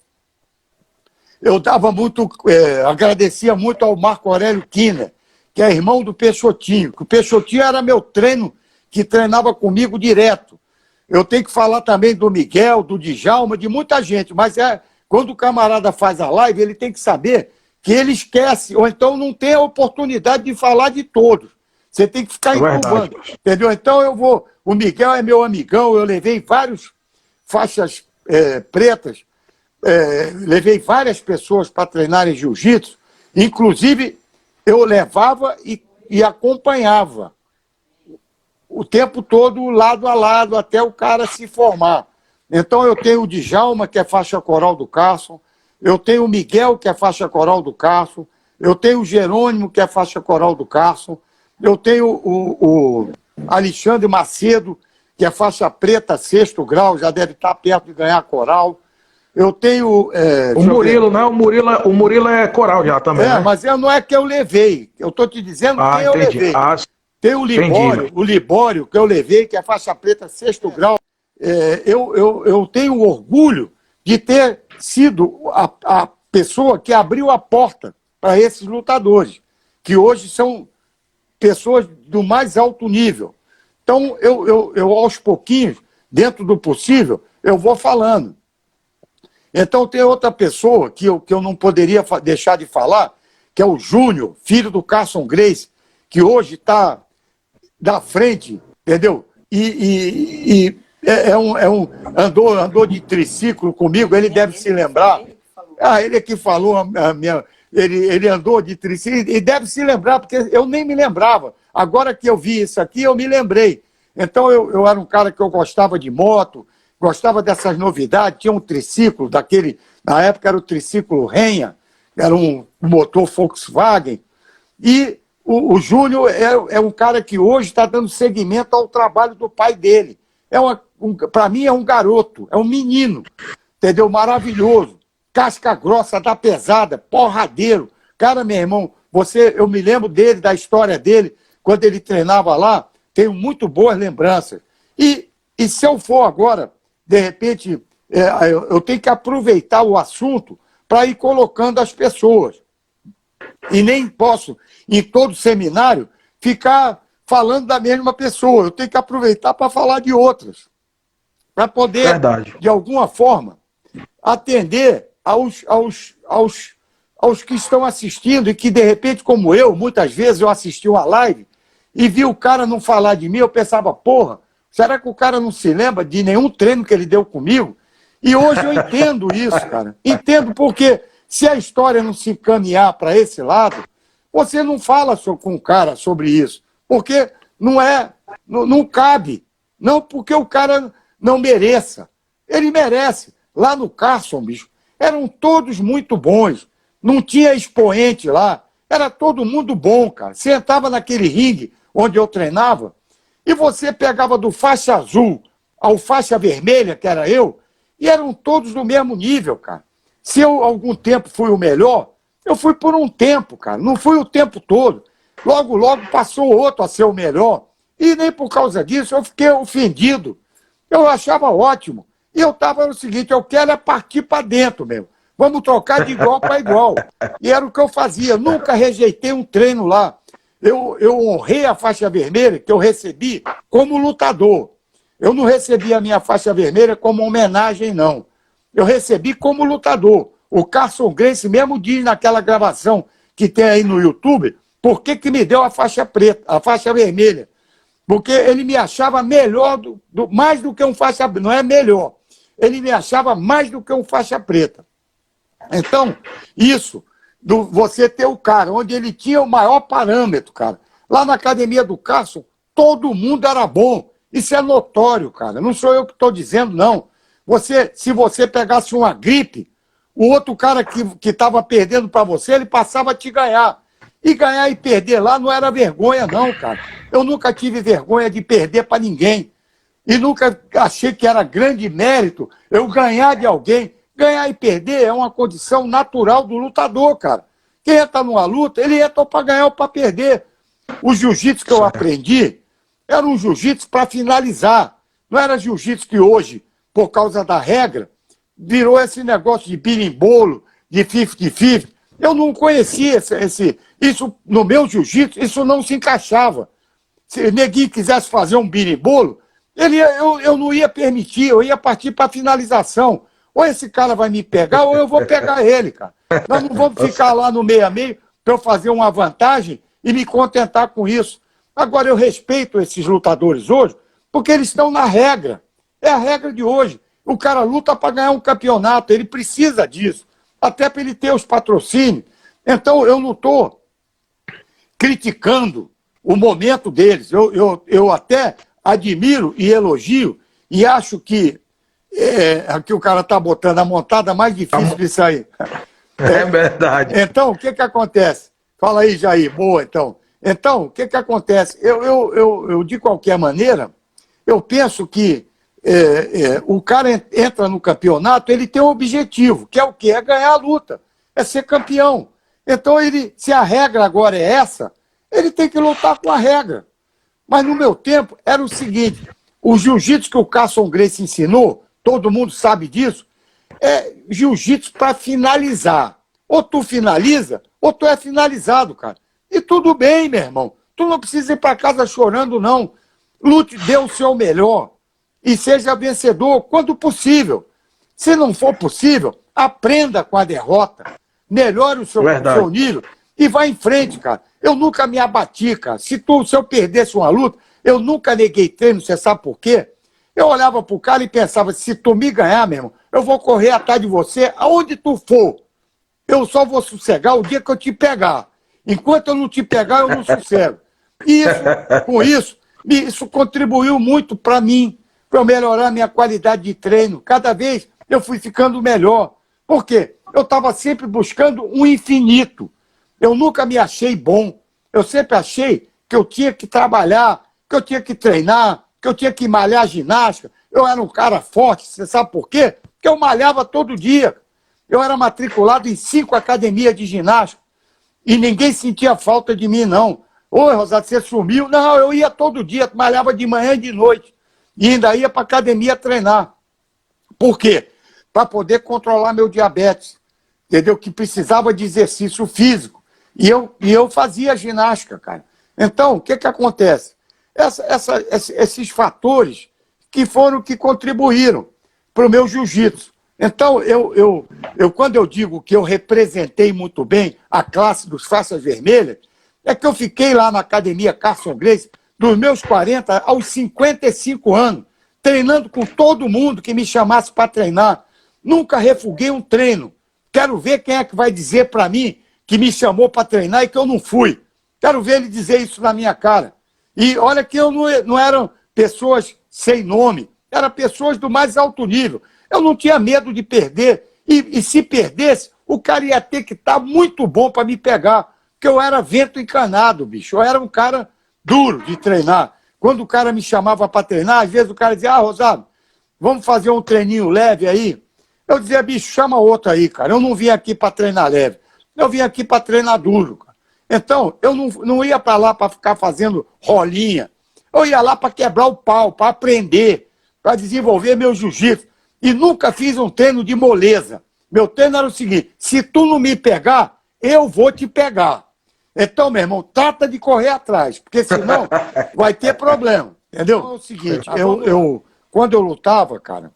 Eu dava muito, agradecia muito ao Marco Aurélio Kiner, que é irmão do Peixotinho, que o Peixotinho era meu treino, que treinava comigo direto. Eu tenho que falar também do Miguel, do Djalma, de muita gente, mas quando o camarada faz a live, ele tem que saber que ele esquece, ou então não tem a oportunidade de falar de todos. Você tem que ficar incubando, entendeu? Então o Miguel é meu amigão, eu levei várias faixas pretas, levei várias pessoas para treinarem jiu-jitsu, inclusive eu levava e acompanhava o tempo todo, lado a lado, até o cara se formar. Então eu tenho o Djalma, que é faixa coral do Carson, eu tenho o Miguel, que é faixa coral do Carson, eu tenho o Jerônimo, que é faixa coral do Carson, eu tenho o Alexandre Macedo, que é faixa preta, 6º grau, já deve estar perto de ganhar coral. Eu tenho... o Murilo, né? O Murilo é coral já também, né? Mas não é que eu levei. Eu estou te dizendo quem eu levei. Tem o Libório, que eu levei, que é faixa preta, 6º grau. Eu tenho orgulho de ter sido a pessoa que abriu a porta para esses lutadores, que hoje são pessoas do mais alto nível. Então, eu aos pouquinhos, dentro do possível, eu vou falando. Então, tem outra pessoa que eu não poderia deixar de falar, que é o Júnior, filho do Carson Grace, que hoje está da frente, entendeu? Andou de triciclo comigo, ele deve se lembrar. Ele é que falou, ele andou de triciclo, e deve se lembrar, porque eu nem me lembrava. Agora que eu vi isso aqui, eu me lembrei. Então, eu era um cara que eu gostava de moto, gostava dessas novidades, tinha um triciclo daquele, na época era o triciclo Renha, era um motor Volkswagen, e o Júnior é um cara que hoje está dando seguimento ao trabalho do pai dele. Para mim é um garoto, é um menino, entendeu? Maravilhoso. Casca grossa, da pesada, porradeiro. Cara, meu irmão, eu me lembro dele, da história dele, quando ele treinava lá, tenho muito boas lembranças. E se eu for agora, de repente, eu tenho que aproveitar o assunto para ir colocando as pessoas. E nem posso, em todo seminário, ficar falando da mesma pessoa. Eu tenho que aproveitar para falar de outras. Para poder, de alguma forma, atender aos que estão assistindo e que, de repente, como eu, muitas vezes eu assisti uma live e vi o cara não falar de mim, eu pensava, porra, será que o cara não se lembra de nenhum treino que ele deu comigo? E hoje eu entendo isso, cara. Entendo porque se a história não se encaminhar para esse lado, você não fala com o cara sobre isso, porque não cabe. Não porque o cara não mereça. Ele merece. Lá no Carson, bicho, eram todos muito bons. Não tinha expoente lá. Era todo mundo bom, cara. Você entrava naquele ringue onde eu treinava e você pegava do faixa azul ao faixa vermelha, que era eu, e eram todos do mesmo nível, cara. Se eu algum tempo fui o melhor, eu fui por um tempo, cara. Não fui o tempo todo. Logo, logo passou outro a ser o melhor. E nem por causa disso eu fiquei ofendido. Eu achava ótimo. E eu estava no seguinte, eu quero é partir para dentro mesmo. Vamos trocar de igual para igual. E era o que eu fazia. Nunca rejeitei um treino lá. Eu honrei a faixa vermelha que eu recebi como lutador. Eu não recebi a minha faixa vermelha como homenagem, não. Eu recebi como lutador. O Carson Gracie mesmo diz naquela gravação que tem aí no YouTube, por que me deu a faixa preta, a faixa vermelha. Porque ele me achava melhor, mais do que um faixa preta. Não é melhor. Ele me achava mais do que um faixa preta. Então, isso, você ter o cara, onde ele tinha o maior parâmetro, cara. Lá na academia do Carson, todo mundo era bom. Isso é notório, cara. Não sou eu que estou dizendo, não. Se você pegasse uma gripe, o outro cara que estava perdendo para você, ele passava a te ganhar. E ganhar e perder lá não era vergonha, não, cara. Eu nunca tive vergonha de perder para ninguém. E nunca achei que era grande mérito eu ganhar de alguém. Ganhar e perder é uma condição natural do lutador, cara. Quem entra numa luta, ele entra para ganhar ou para perder. O jiu-jitsu que eu aprendi era um jiu-jitsu para finalizar. Não era jiu-jitsu que hoje, por causa da regra, virou esse negócio de birimbolo, de 50-50. Eu não conhecia isso no meu jiu-jitsu, isso não se encaixava. Se o neguinho quisesse fazer um birimbolo, eu não ia permitir, eu ia partir para finalização. Ou esse cara vai me pegar, ou eu vou pegar ele, cara. Nós não vamos ficar lá no meio a meio para eu fazer uma vantagem e me contentar com isso. Agora, eu respeito esses lutadores hoje, porque eles estão na regra. É a regra de hoje. O cara luta para ganhar um campeonato, ele precisa disso, até para ele ter os patrocínios. Então, eu não estou criticando o momento deles. Eu até admiro e elogio, e acho que aqui o cara está botando a montada mais difícil disso aí. É verdade. Então, o que acontece? Fala aí, Jair. Boa, então. Então, o que acontece? Eu, de qualquer maneira, eu penso que o cara entra no campeonato, ele tem um objetivo, que é o quê? É ganhar a luta, é ser campeão. Então, se a regra agora é essa, ele tem que lutar com a regra. Mas no meu tempo, era o seguinte, o jiu-jitsu que o Carson Gracie ensinou, todo mundo sabe disso, é jiu-jitsu para finalizar. Ou tu finaliza, ou tu é finalizado, cara. E tudo bem, meu irmão. Tu não precisa ir para casa chorando, não. Lute, dê o seu melhor. E seja vencedor quando possível. Se não for possível, aprenda com a derrota. Melhore o seu nível e vá em frente, cara. Eu nunca me abati, cara. Se eu perdesse uma luta, eu nunca neguei treino, você sabe por quê? Eu olhava pro cara e pensava, se tu me ganhar, meu irmão, eu vou correr atrás de você aonde tu for. Eu só vou sossegar o dia que eu te pegar. Enquanto eu não te pegar, eu não sossego. E isso contribuiu muito para mim, para eu melhorar a minha qualidade de treino. Cada vez eu fui ficando melhor. Por quê? Eu estava sempre buscando um infinito. Eu nunca me achei bom. Eu sempre achei que eu tinha que trabalhar, que eu tinha que treinar, que eu tinha que malhar ginástica. Eu era um cara forte, você sabe por quê? Porque eu malhava todo dia. Eu era matriculado em 5 academias de ginástica. E ninguém sentia falta de mim, não. Oi, Rosado, você sumiu? Não, eu ia todo dia, malhava de manhã e de noite. E ainda ia para a academia treinar. Por quê? Para poder controlar meu diabetes. Entendeu? Que precisava de exercício físico. E eu fazia ginástica, cara. Então, o que acontece? Esses fatores que foram que contribuíram para o meu jiu-jitsu. Então, quando eu digo que eu representei muito bem a classe dos faixas vermelhas, é que eu fiquei lá na academia Carson Gracie dos meus 40 aos 55 anos, treinando com todo mundo que me chamasse para treinar. Nunca refuguei um treino. Quero ver quem é que vai dizer para mim que me chamou para treinar e que eu não fui. Quero ver ele dizer isso na minha cara. E olha que eu não eram pessoas sem nome, eram pessoas do mais alto nível. Eu não tinha medo de perder. E se perdesse, o cara ia ter que estar muito bom para me pegar. Porque eu era vento encanado, bicho. Eu era um cara duro de treinar. Quando o cara me chamava para treinar, às vezes o cara dizia, Rosado, vamos fazer um treininho leve aí? Eu dizia, bicho, chama outro aí, cara. Eu não vim aqui para treinar leve. Eu vim aqui para treinar duro, cara. Então, eu não ia para lá para ficar fazendo rolinha. Eu ia lá para quebrar o pau, para aprender, para desenvolver meu jiu-jitsu. E nunca fiz um treino de moleza. Meu treino era o seguinte, se tu não me pegar, eu vou te pegar. Então, meu irmão, trata de correr atrás, porque senão vai ter problema, entendeu? Então, é o seguinte, quando eu lutava, cara,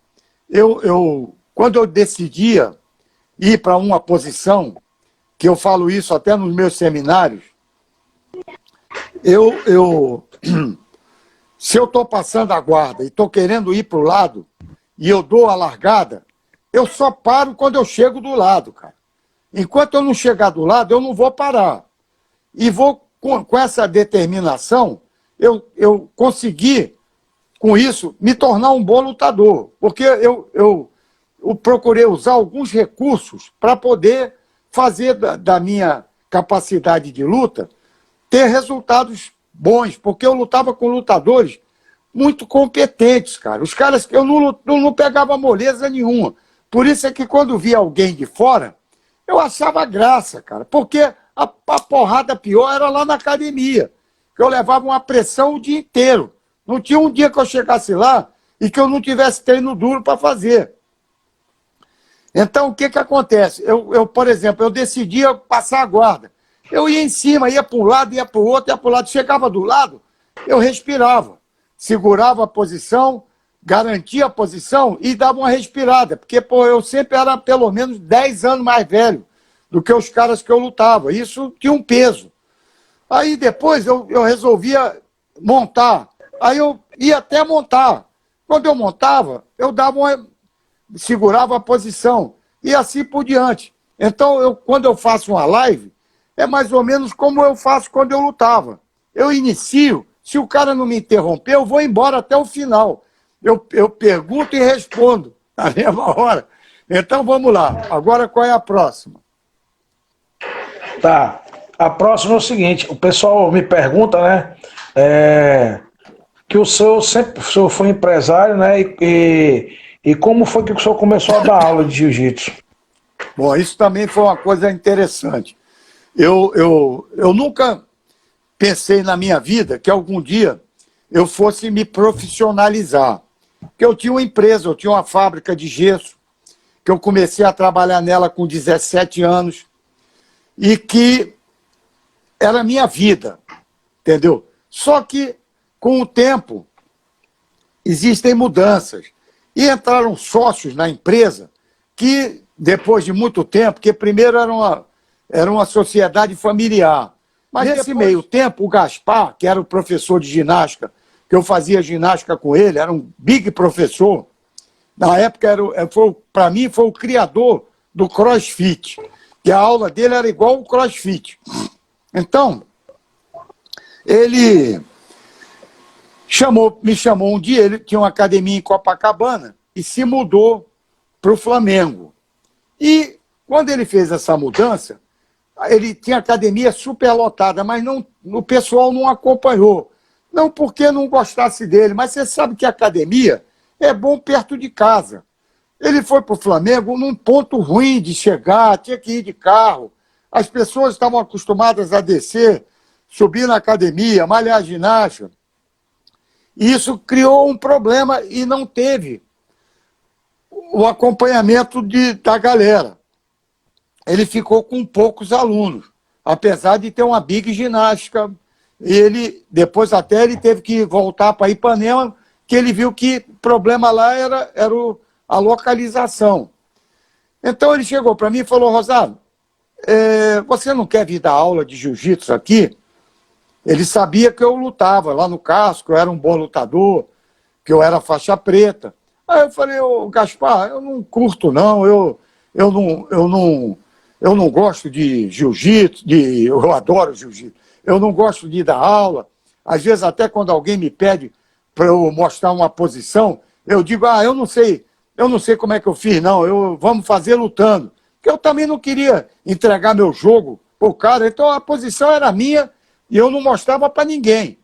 quando eu decidia ir para uma posição, que eu falo isso até nos meus seminários, se eu estou passando a guarda e estou querendo ir para o lado, e eu dou a largada, eu só paro quando eu chego do lado, cara. Enquanto eu não chegar do lado, eu não vou parar. E vou, com essa determinação, eu consegui, com isso, me tornar um bom lutador. Porque eu procurei usar alguns recursos para poder fazer da minha capacidade de luta ter resultados bons. Porque eu lutava com lutadores muito competentes, cara. Os caras que eu não pegava moleza nenhuma. Por isso é que quando via alguém de fora, eu achava graça, cara. Porque a porrada pior era lá na academia, que eu levava uma pressão o dia inteiro. Não tinha um dia que eu chegasse lá e que eu não tivesse treino duro para fazer. Então, o que acontece? Por exemplo, eu decidia passar a guarda. Eu ia em cima, ia para um lado, ia para o outro, ia para o lado. Chegava do lado, eu respirava. Segurava a posição, garantia a posição e dava uma respirada. Porque eu sempre era pelo menos 10 anos mais velho do que os caras que eu lutava. Isso tinha um peso. Aí depois eu resolvia montar. Aí eu ia até montar. Quando eu montava, eu segurava a posição. E assim por diante. Então, quando eu faço uma live, é mais ou menos como eu faço quando eu lutava. Eu inicio, se o cara não me interromper, eu vou embora até o final. Eu pergunto e respondo na mesma hora. Então, vamos lá. Agora, qual é a próxima? Tá. A próxima é o seguinte, o pessoal me pergunta, né, que o senhor foi empresário, né, e como foi que o senhor começou a dar aula de jiu-jitsu? Bom, isso também foi uma coisa interessante. Eu nunca pensei na minha vida que algum dia eu fosse me profissionalizar. Porque eu tinha uma empresa, eu tinha uma fábrica de gesso, que eu comecei a trabalhar nela com 17 anos, e que era a minha vida, entendeu? Só que, com o tempo, existem mudanças. E entraram sócios na empresa que, depois de muito tempo, porque primeiro era uma sociedade familiar. Mas nesse meio tempo, o Gaspar, que era o professor de ginástica, que eu fazia ginástica com ele, era um big professor. Na época, para mim, foi o criador do CrossFit. Que a aula dele era igual o CrossFit. Então, ele me chamou um dia, ele tinha uma academia em Copacabana e se mudou para o Flamengo. E quando ele fez essa mudança, ele tinha academia superlotada, mas o pessoal não acompanhou. Não porque não gostasse dele, mas você sabe que a academia é bom perto de casa. Ele foi para o Flamengo num ponto ruim de chegar, tinha que ir de carro. As pessoas estavam acostumadas a descer, subir na academia, malhar ginástica. E isso criou um problema e não teve o acompanhamento da galera. Ele ficou com poucos alunos, apesar de ter uma big ginástica. Depois até ele teve que voltar para Ipanema, que ele viu que o problema lá era a localização. Então ele chegou para mim e falou, Rosado, você não quer vir dar aula de jiu-jitsu aqui? Ele sabia que eu lutava lá no casco, eu era um bom lutador, que eu era faixa preta. Aí eu falei, ô Gaspar, eu não curto não, eu não gosto de jiu-jitsu, eu adoro jiu-jitsu, eu não gosto de dar aula. Às vezes até quando alguém me pede para eu mostrar uma posição, eu digo, eu não sei como é que eu fiz, não, vamos fazer lutando. Porque eu também não queria entregar meu jogo pro cara, então a posição era minha e eu não mostrava para ninguém.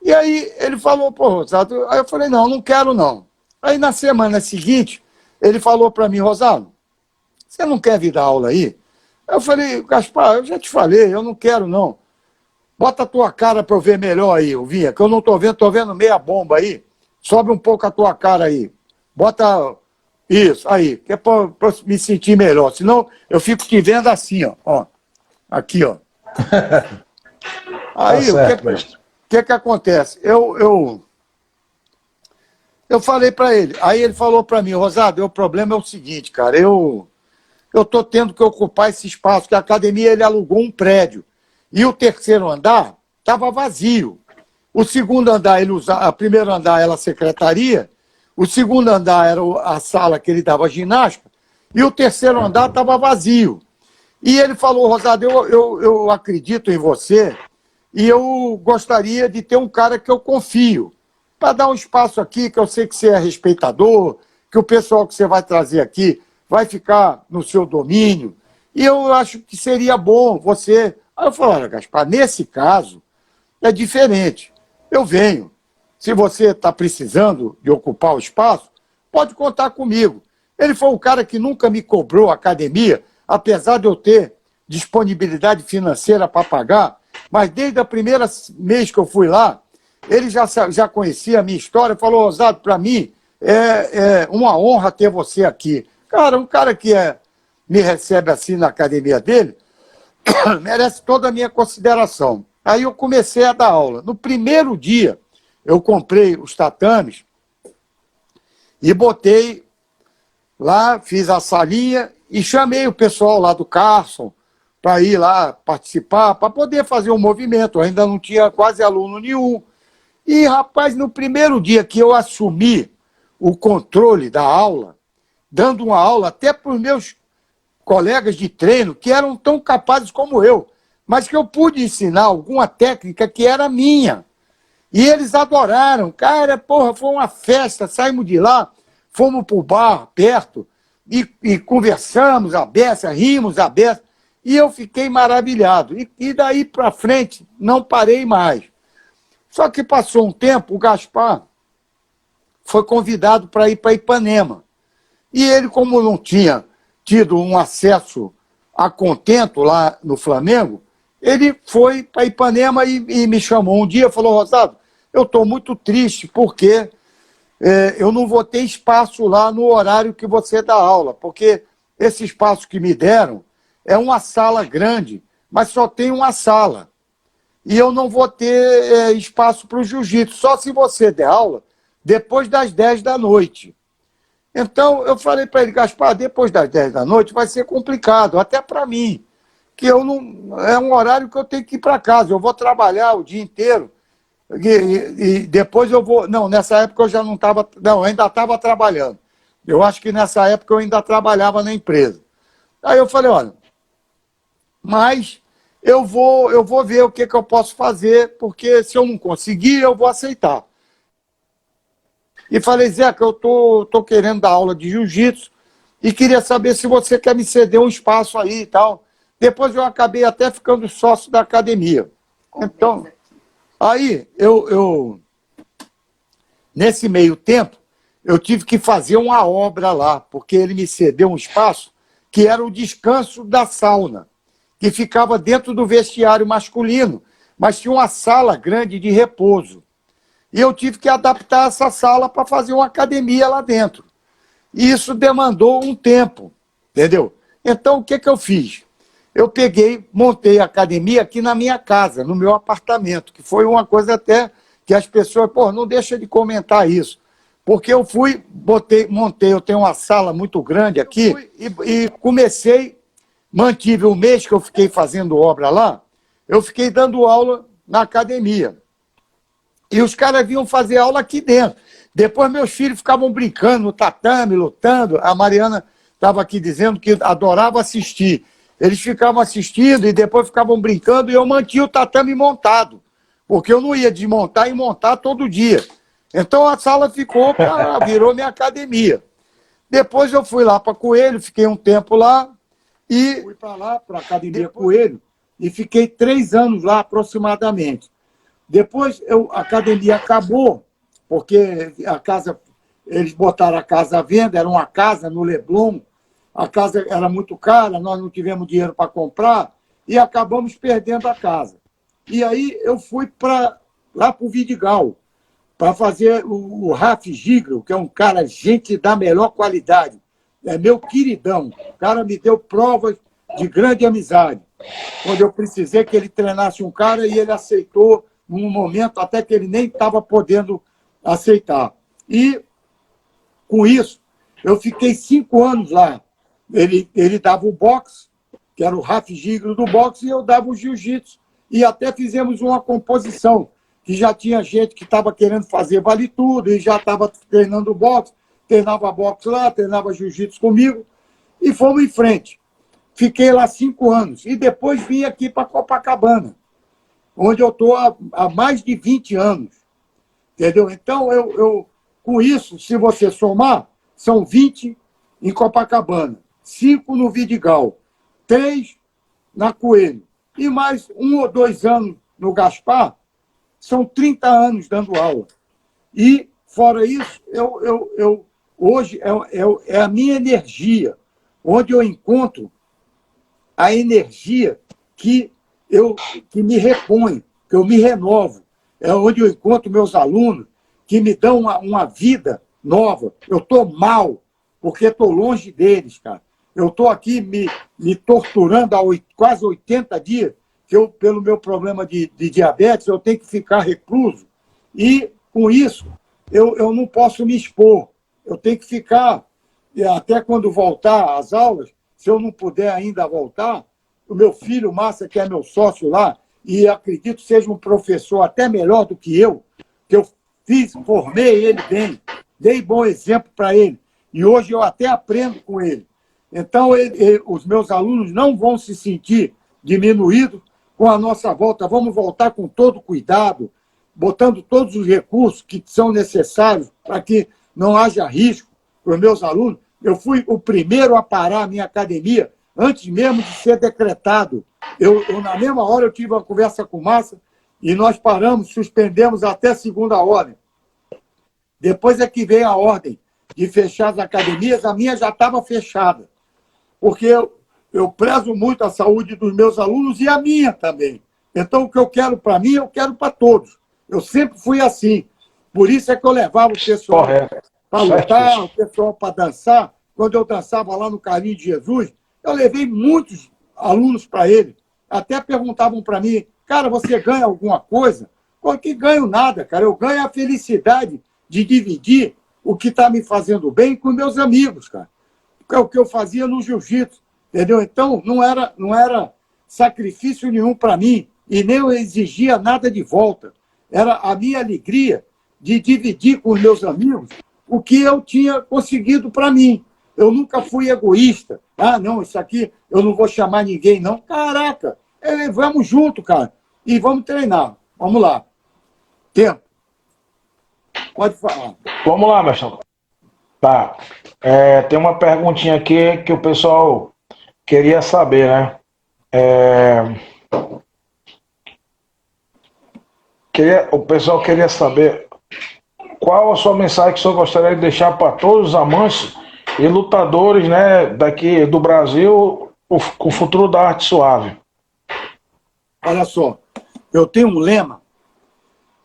E aí ele falou, pô, Rosado, aí eu falei, não quero não. Aí na semana seguinte, ele falou para mim, Rosado, você não quer vir dar aula aí? Eu falei, Gaspar, eu já te falei, eu não quero não. Bota a tua cara para eu ver melhor aí, Vinha, que eu não tô vendo meia bomba aí. Sobe um pouco a tua cara aí. Bota isso aí, que é para me sentir melhor. Senão eu fico te vendo assim, ó. Aqui, ó. Aí, tá certo, mestre. o que acontece? Eu falei para ele, aí ele falou para mim, Rosado, o problema é o seguinte, cara, eu estou tendo que ocupar esse espaço, que a academia ele alugou um prédio, e o terceiro andar estava vazio. O segundo andar, o primeiro andar era a secretaria, o segundo andar era a sala que ele dava ginástica, e o terceiro andar estava vazio. E ele falou, Rosado, eu acredito em você, e eu gostaria de ter um cara que eu confio, para dar um espaço aqui, que eu sei que você é respeitador, que o pessoal que você vai trazer aqui vai ficar no seu domínio, e eu acho que seria bom você... Aí eu falei, olha, Gaspar, nesse caso é diferente. Eu venho. Se você está precisando de ocupar o espaço, pode contar comigo. Ele foi um cara que nunca me cobrou academia, apesar de eu ter disponibilidade financeira para pagar, mas desde o primeiro mês que eu fui lá, ele já conhecia a minha história, falou, Rosado, para mim é uma honra ter você aqui. Cara, um cara que me recebe assim na academia dele, merece toda a minha consideração. Aí eu comecei a dar aula. No primeiro dia, eu comprei os tatames e botei lá, fiz a salinha e chamei o pessoal lá do Carson para ir lá participar, para poder fazer um movimento. Eu ainda não tinha quase aluno nenhum. E, rapaz, no primeiro dia que eu assumi o controle da aula, dando uma aula até para os meus colegas de treino, que eram tão capazes como eu, mas que eu pude ensinar alguma técnica que era minha. E eles adoraram. Cara, porra, foi uma festa, saímos de lá, fomos para o bar perto e conversamos a beça, rimos a beça, e eu fiquei maravilhado. E daí para frente, não parei mais. Só que passou um tempo, o Gaspar foi convidado para ir para Ipanema. E ele, como não tinha tido um acesso a contento lá no Flamengo, ele foi para Ipanema e me chamou um dia, falou, Rosado, eu estou muito triste porque eu não vou ter espaço lá no horário que você dá aula, porque esse espaço que me deram é uma sala grande, mas só tem uma sala. E eu não vou ter espaço para o jiu-jitsu, só se você der aula depois das 10 da noite. Então, eu falei para ele, Gaspar, depois das 10 da noite vai ser complicado, até para mim, que eu não é um horário que eu tenho que ir para casa, eu vou trabalhar o dia inteiro, e depois eu vou... Não, nessa época eu já não estava... Não, eu ainda estava trabalhando. Eu acho que nessa época eu ainda trabalhava na empresa. Aí eu falei, olha, mas eu vou ver o que eu posso fazer, porque se eu não conseguir, eu vou aceitar. E falei, Zeca, eu tô querendo dar aula de jiu-jitsu e queria saber se você quer me ceder um espaço aí e tal. Depois eu acabei até ficando sócio da academia. Então, aí nesse meio tempo, eu tive que fazer uma obra lá, porque ele me cedeu um espaço que era o descanso da sauna, que ficava dentro do vestiário masculino, mas tinha uma sala grande de repouso. E eu tive que adaptar essa sala para fazer uma academia lá dentro. E isso demandou um tempo, entendeu? Então, o que eu fiz? Eu peguei, montei a academia aqui na minha casa, no meu apartamento, que foi uma coisa até que as pessoas, pô, não deixa de comentar isso. porque eu fui, montei, eu tenho uma sala muito grande aqui, e comecei, mantive o mês que eu fiquei fazendo obra lá, eu fiquei dando aula na academia. E os caras vinham fazer aula aqui dentro. Depois meus filhos ficavam brincando no tatame, lutando. A Mariana estava aqui dizendo que adorava assistir. Eles ficavam assistindo e depois ficavam brincando e eu mantinha o tatame montado, porque eu não ia desmontar e montar todo dia. Então a sala virou minha academia. Depois eu fui lá para Coelho, fiquei um tempo lá e fui para lá, para a Academia Coelho, e fiquei 3 anos lá aproximadamente. Depois a academia acabou, porque eles botaram a casa à venda, era uma casa no Leblon, a casa era muito cara, nós não tivemos dinheiro para comprar e acabamos perdendo a casa. E aí eu fui lá para o Vidigal, para fazer o Raf Giglio, que é um cara, gente da melhor qualidade, é meu queridão. O cara me deu provas de grande amizade. Quando eu precisei que ele treinasse um cara e ele aceitou num momento até que ele nem estava podendo aceitar. E, com isso, eu fiquei 5 anos lá. Ele dava o boxe, que era o Raf Giglio do boxe, e eu dava o jiu-jitsu. E até fizemos uma composição, que já tinha gente que estava querendo fazer vale tudo, e já estava treinando boxe, treinava boxe lá, treinava jiu-jitsu comigo, e fomos em frente. Fiquei lá 5 anos, e depois vim aqui para Copacabana, onde eu estou há mais de 20 anos. Entendeu? Então, com isso, se você somar, são 20 em Copacabana, 5 no Vidigal, 3 na Coelho, e mais 1 ou 2 anos no Gaspar, são 30 anos dando aula. E, fora isso, hoje é a minha energia, onde eu encontro a energia que me repõe, que eu me renovo. É onde eu encontro meus alunos que me dão uma vida nova. Eu estou mal, porque estou longe deles, cara. Eu estou aqui me torturando há quase 80 dias, que pelo meu problema de diabetes, eu tenho que ficar recluso. E, com isso, eu não posso me expor. Eu tenho que ficar, até quando voltar às aulas, se eu não puder ainda voltar, o meu filho, Márcia, que é meu sócio lá, e acredito seja um professor até melhor do que eu formei ele bem, dei bom exemplo para ele. E hoje eu até aprendo com ele. Então, os meus alunos não vão se sentir diminuídos com a nossa volta. Vamos voltar com todo cuidado, botando todos os recursos que são necessários para que não haja risco para os meus alunos. Eu fui o primeiro a parar a minha academia antes mesmo de ser decretado. Na mesma hora, eu tive uma conversa com o Márcia e nós paramos, suspendemos até segunda ordem. Depois é que veio a ordem de fechar as academias, a minha já estava fechada. Porque eu prezo muito a saúde dos meus alunos e a minha também. Então, o que eu quero para mim, eu quero para todos. Eu sempre fui assim. Por isso é que eu levava o pessoal para lutar, o pessoal para dançar. Quando eu dançava lá no Caminho de Jesus, eu levei muitos alunos para ele. Até perguntavam para mim, cara, você ganha alguma coisa? Eu que ganho nada, cara. Eu ganho a felicidade de dividir o que está me fazendo bem com meus amigos, cara. É o que eu fazia no jiu-jitsu, entendeu? Então, não era sacrifício nenhum para mim e nem eu exigia nada de volta. Era a minha alegria de dividir com os meus amigos o que eu tinha conseguido para mim. Eu nunca fui egoísta. Ah, não, isso aqui eu não vou chamar ninguém, não. Caraca, vamos junto, cara. E vamos treinar. Vamos lá. Tempo. Pode falar. Vamos lá, Marcelo. Tá. Tem uma perguntinha aqui que o pessoal queria saber, né? O pessoal queria saber qual a sua mensagem que o senhor gostaria de deixar para todos os amantes e lutadores, né, daqui do Brasil, com o futuro da arte suave. Olha só, eu tenho um lema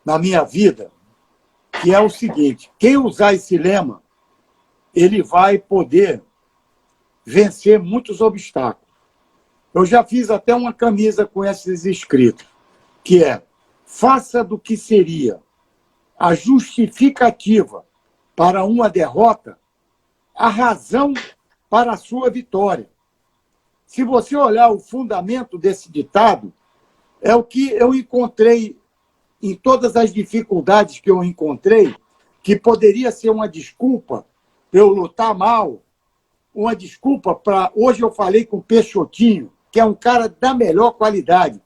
na minha vida que é o seguinte: quem usar esse lema, ele vai poder vencer muitos obstáculos. Eu já fiz até uma camisa com esses escritos, que é: faça do que seria a justificativa para uma derrota, a razão para a sua vitória. Se você olhar o fundamento desse ditado, é o que eu encontrei em todas as dificuldades que eu encontrei, que poderia ser uma desculpa para eu lutar mal, uma desculpa para... Hoje eu falei com o Peixotinho, que é um cara da melhor qualidade.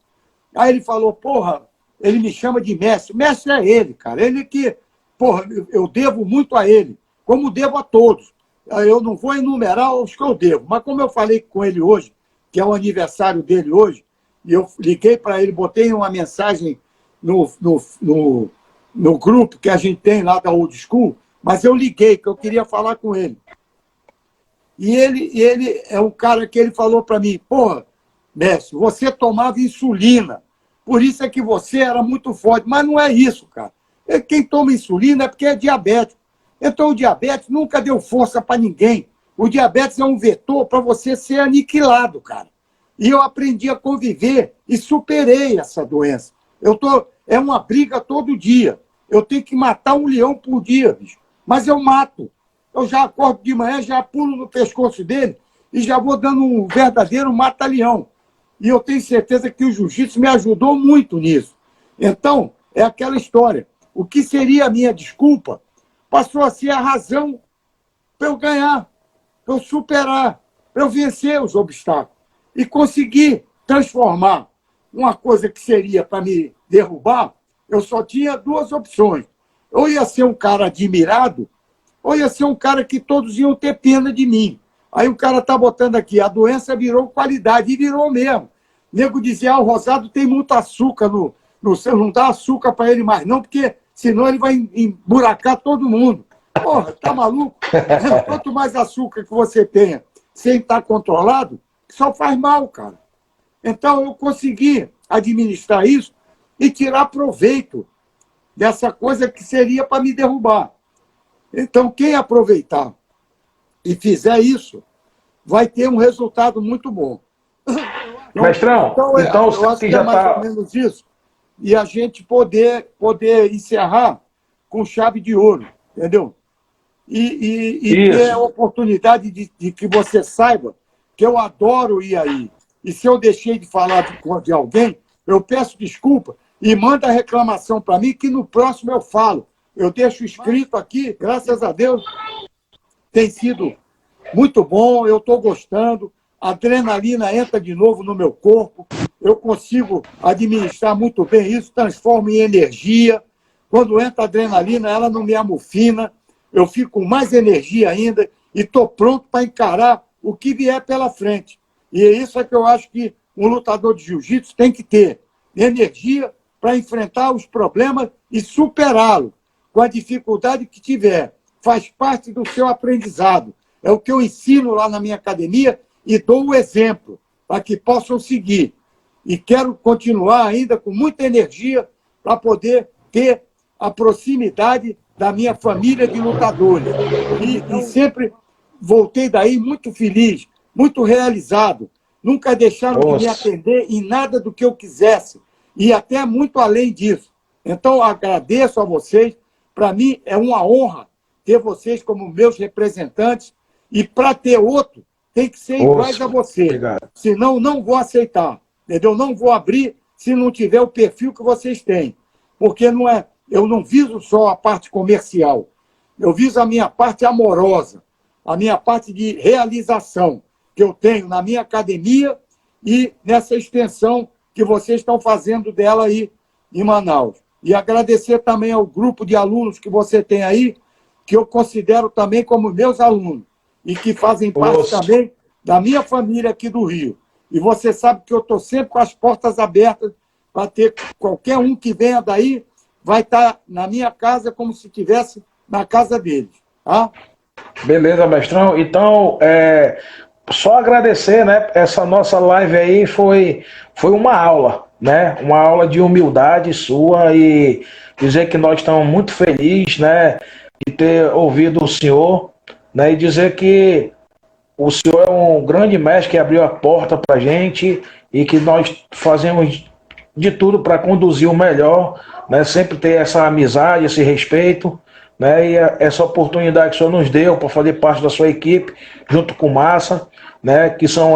Aí ele falou, porra, ele me chama de mestre. Mestre é ele, cara. Ele que, porra, eu devo muito a ele, como devo a todos. Eu não vou enumerar os que eu devo, mas como eu falei com ele hoje, que é o aniversário dele hoje, e eu liguei para ele, botei uma mensagem no grupo que a gente tem lá da Old School, mas eu liguei, que eu queria falar com ele. E ele é um cara que ele falou para mim, porra, mestre, você tomava insulina, por isso é que você era muito forte. Mas não é isso, cara. Quem toma insulina é porque é diabético. Então o diabetes nunca deu força para ninguém. O diabetes é um vetor para você ser aniquilado, cara. E eu aprendi a conviver e superei essa doença. É uma briga todo dia. Eu tenho que matar um leão por dia, bicho. Mas eu mato. Eu já acordo de manhã, já pulo no pescoço dele e já vou dando um verdadeiro mata-leão. E eu tenho certeza que o jiu-jitsu me ajudou muito nisso. Então, é aquela história. O que seria a minha desculpa passou a ser a razão para eu ganhar, para eu superar, para eu vencer os obstáculos e conseguir transformar uma coisa que seria para me derrubar. Eu só tinha duas opções. Ou ia ser um cara admirado, ou ia ser um cara que todos iam ter pena de mim. Aí o cara tá botando aqui, a doença virou qualidade, e virou mesmo. O nego dizia, o Rosado tem muito açúcar no seu, não dá açúcar para ele mais não, porque senão ele vai emburacar todo mundo. Porra, tá maluco? Quanto mais açúcar que você tenha sem estar controlado, só faz mal, cara. Então eu consegui administrar isso e tirar proveito dessa coisa que seria para me derrubar. Então, quem aproveitar e fizer isso, vai ter um resultado muito bom. Mestrão, então eu acho que é mais ou menos isso. E a gente poder encerrar com chave de ouro, entendeu? E ter a oportunidade de que você saiba que eu adoro ir aí. E se eu deixei de falar de alguém, eu peço desculpa e manda reclamação para mim, que no próximo eu falo. Eu deixo escrito aqui, graças a Deus, tem sido muito bom, eu estou gostando, a adrenalina entra de novo no meu corpo, eu consigo administrar muito bem isso, transformo em energia. Quando entra a adrenalina, ela não me amofina, eu fico com mais energia ainda e estou pronto para encarar o que vier pela frente. E é isso que eu acho que um lutador de jiu-jitsu tem que ter, energia para enfrentar os problemas e superá-los, com a dificuldade que tiver. Faz parte do seu aprendizado. É o que eu ensino lá na minha academia e dou o exemplo para que possam seguir. E quero continuar ainda com muita energia para poder ter a proximidade da minha família de lutadores. E sempre voltei daí muito feliz, muito realizado. Nunca deixaram de me atender em nada do que eu quisesse. E até muito além disso. Então, agradeço a vocês. Para mim, é uma honra ter vocês como meus representantes. E para ter outro, tem que ser iguais a você. Obrigado. Senão, não vou aceitar. Entendeu? Não vou abrir se não tiver o perfil que vocês têm. Porque não é, eu não viso só a parte comercial. Eu viso a minha parte amorosa, a minha parte de realização que eu tenho na minha academia e nessa extensão que vocês estão fazendo dela aí em Manaus. E agradecer também ao grupo de alunos que você tem aí, que eu considero também como meus alunos, e que fazem parte também da minha família aqui do Rio. E você sabe que eu estou sempre com as portas abertas para ter qualquer um que venha daí, vai estar na minha casa como se estivesse na casa deles. Tá? Beleza, mestrão. Então, só agradecer, né? Essa nossa live aí foi uma aula, né? Uma aula de humildade sua e dizer que nós estamos muito felizes, né? De ter ouvido o senhor, né? E dizer que o senhor é um grande mestre que abriu a porta para a gente e que nós fazemos de tudo para conduzir o melhor, né? Sempre ter essa amizade, esse respeito, né? E essa oportunidade que o senhor nos deu para fazer parte da sua equipe, junto com Massa, né? Que são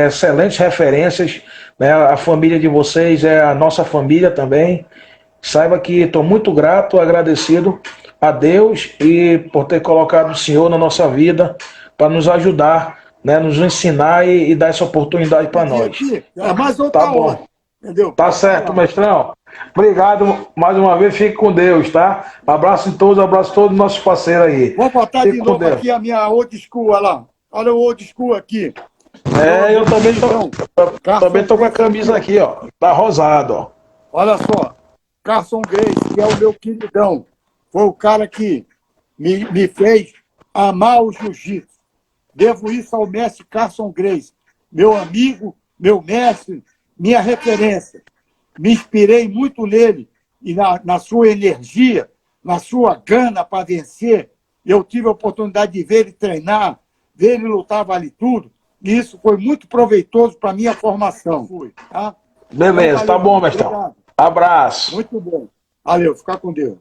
excelentes referências, né? A família de vocês é a nossa família também. Saiba que estou muito grato, agradecido a Deus e por ter colocado o Senhor na nossa vida para nos ajudar, né? Nos ensinar e dar essa oportunidade para nós. Aqui, é mais Tá outra bom. hora, entendeu? Tá Pode certo, falar. mestrão. Obrigado mais uma vez. Fique com Deus, tá? Abraço em todos, abraço a todos os nossos parceiros aí. Vou botar Fique de com novo Deus. aqui a minha old school, olha lá. Olha o old school aqui. Eu também Carson tô com a Grace camisa aqui, aqui, ó. Tá rosado, ó. olha só. Carson Grace, que é o meu queridão. Foi o cara que me fez amar o jiu-jitsu. Devo isso ao mestre Carson Grace, meu amigo, meu mestre, minha referência. Me inspirei muito nele e na sua energia, na sua gana para vencer. Eu tive a oportunidade de ver ele treinar, ver ele lutar vale tudo, e isso foi muito proveitoso para a minha formação. Tá? Beleza, Então, tá valeu, bom, irmão. mestrão. Obrigado. Abraço. Muito bom. Valeu, ficar com Deus.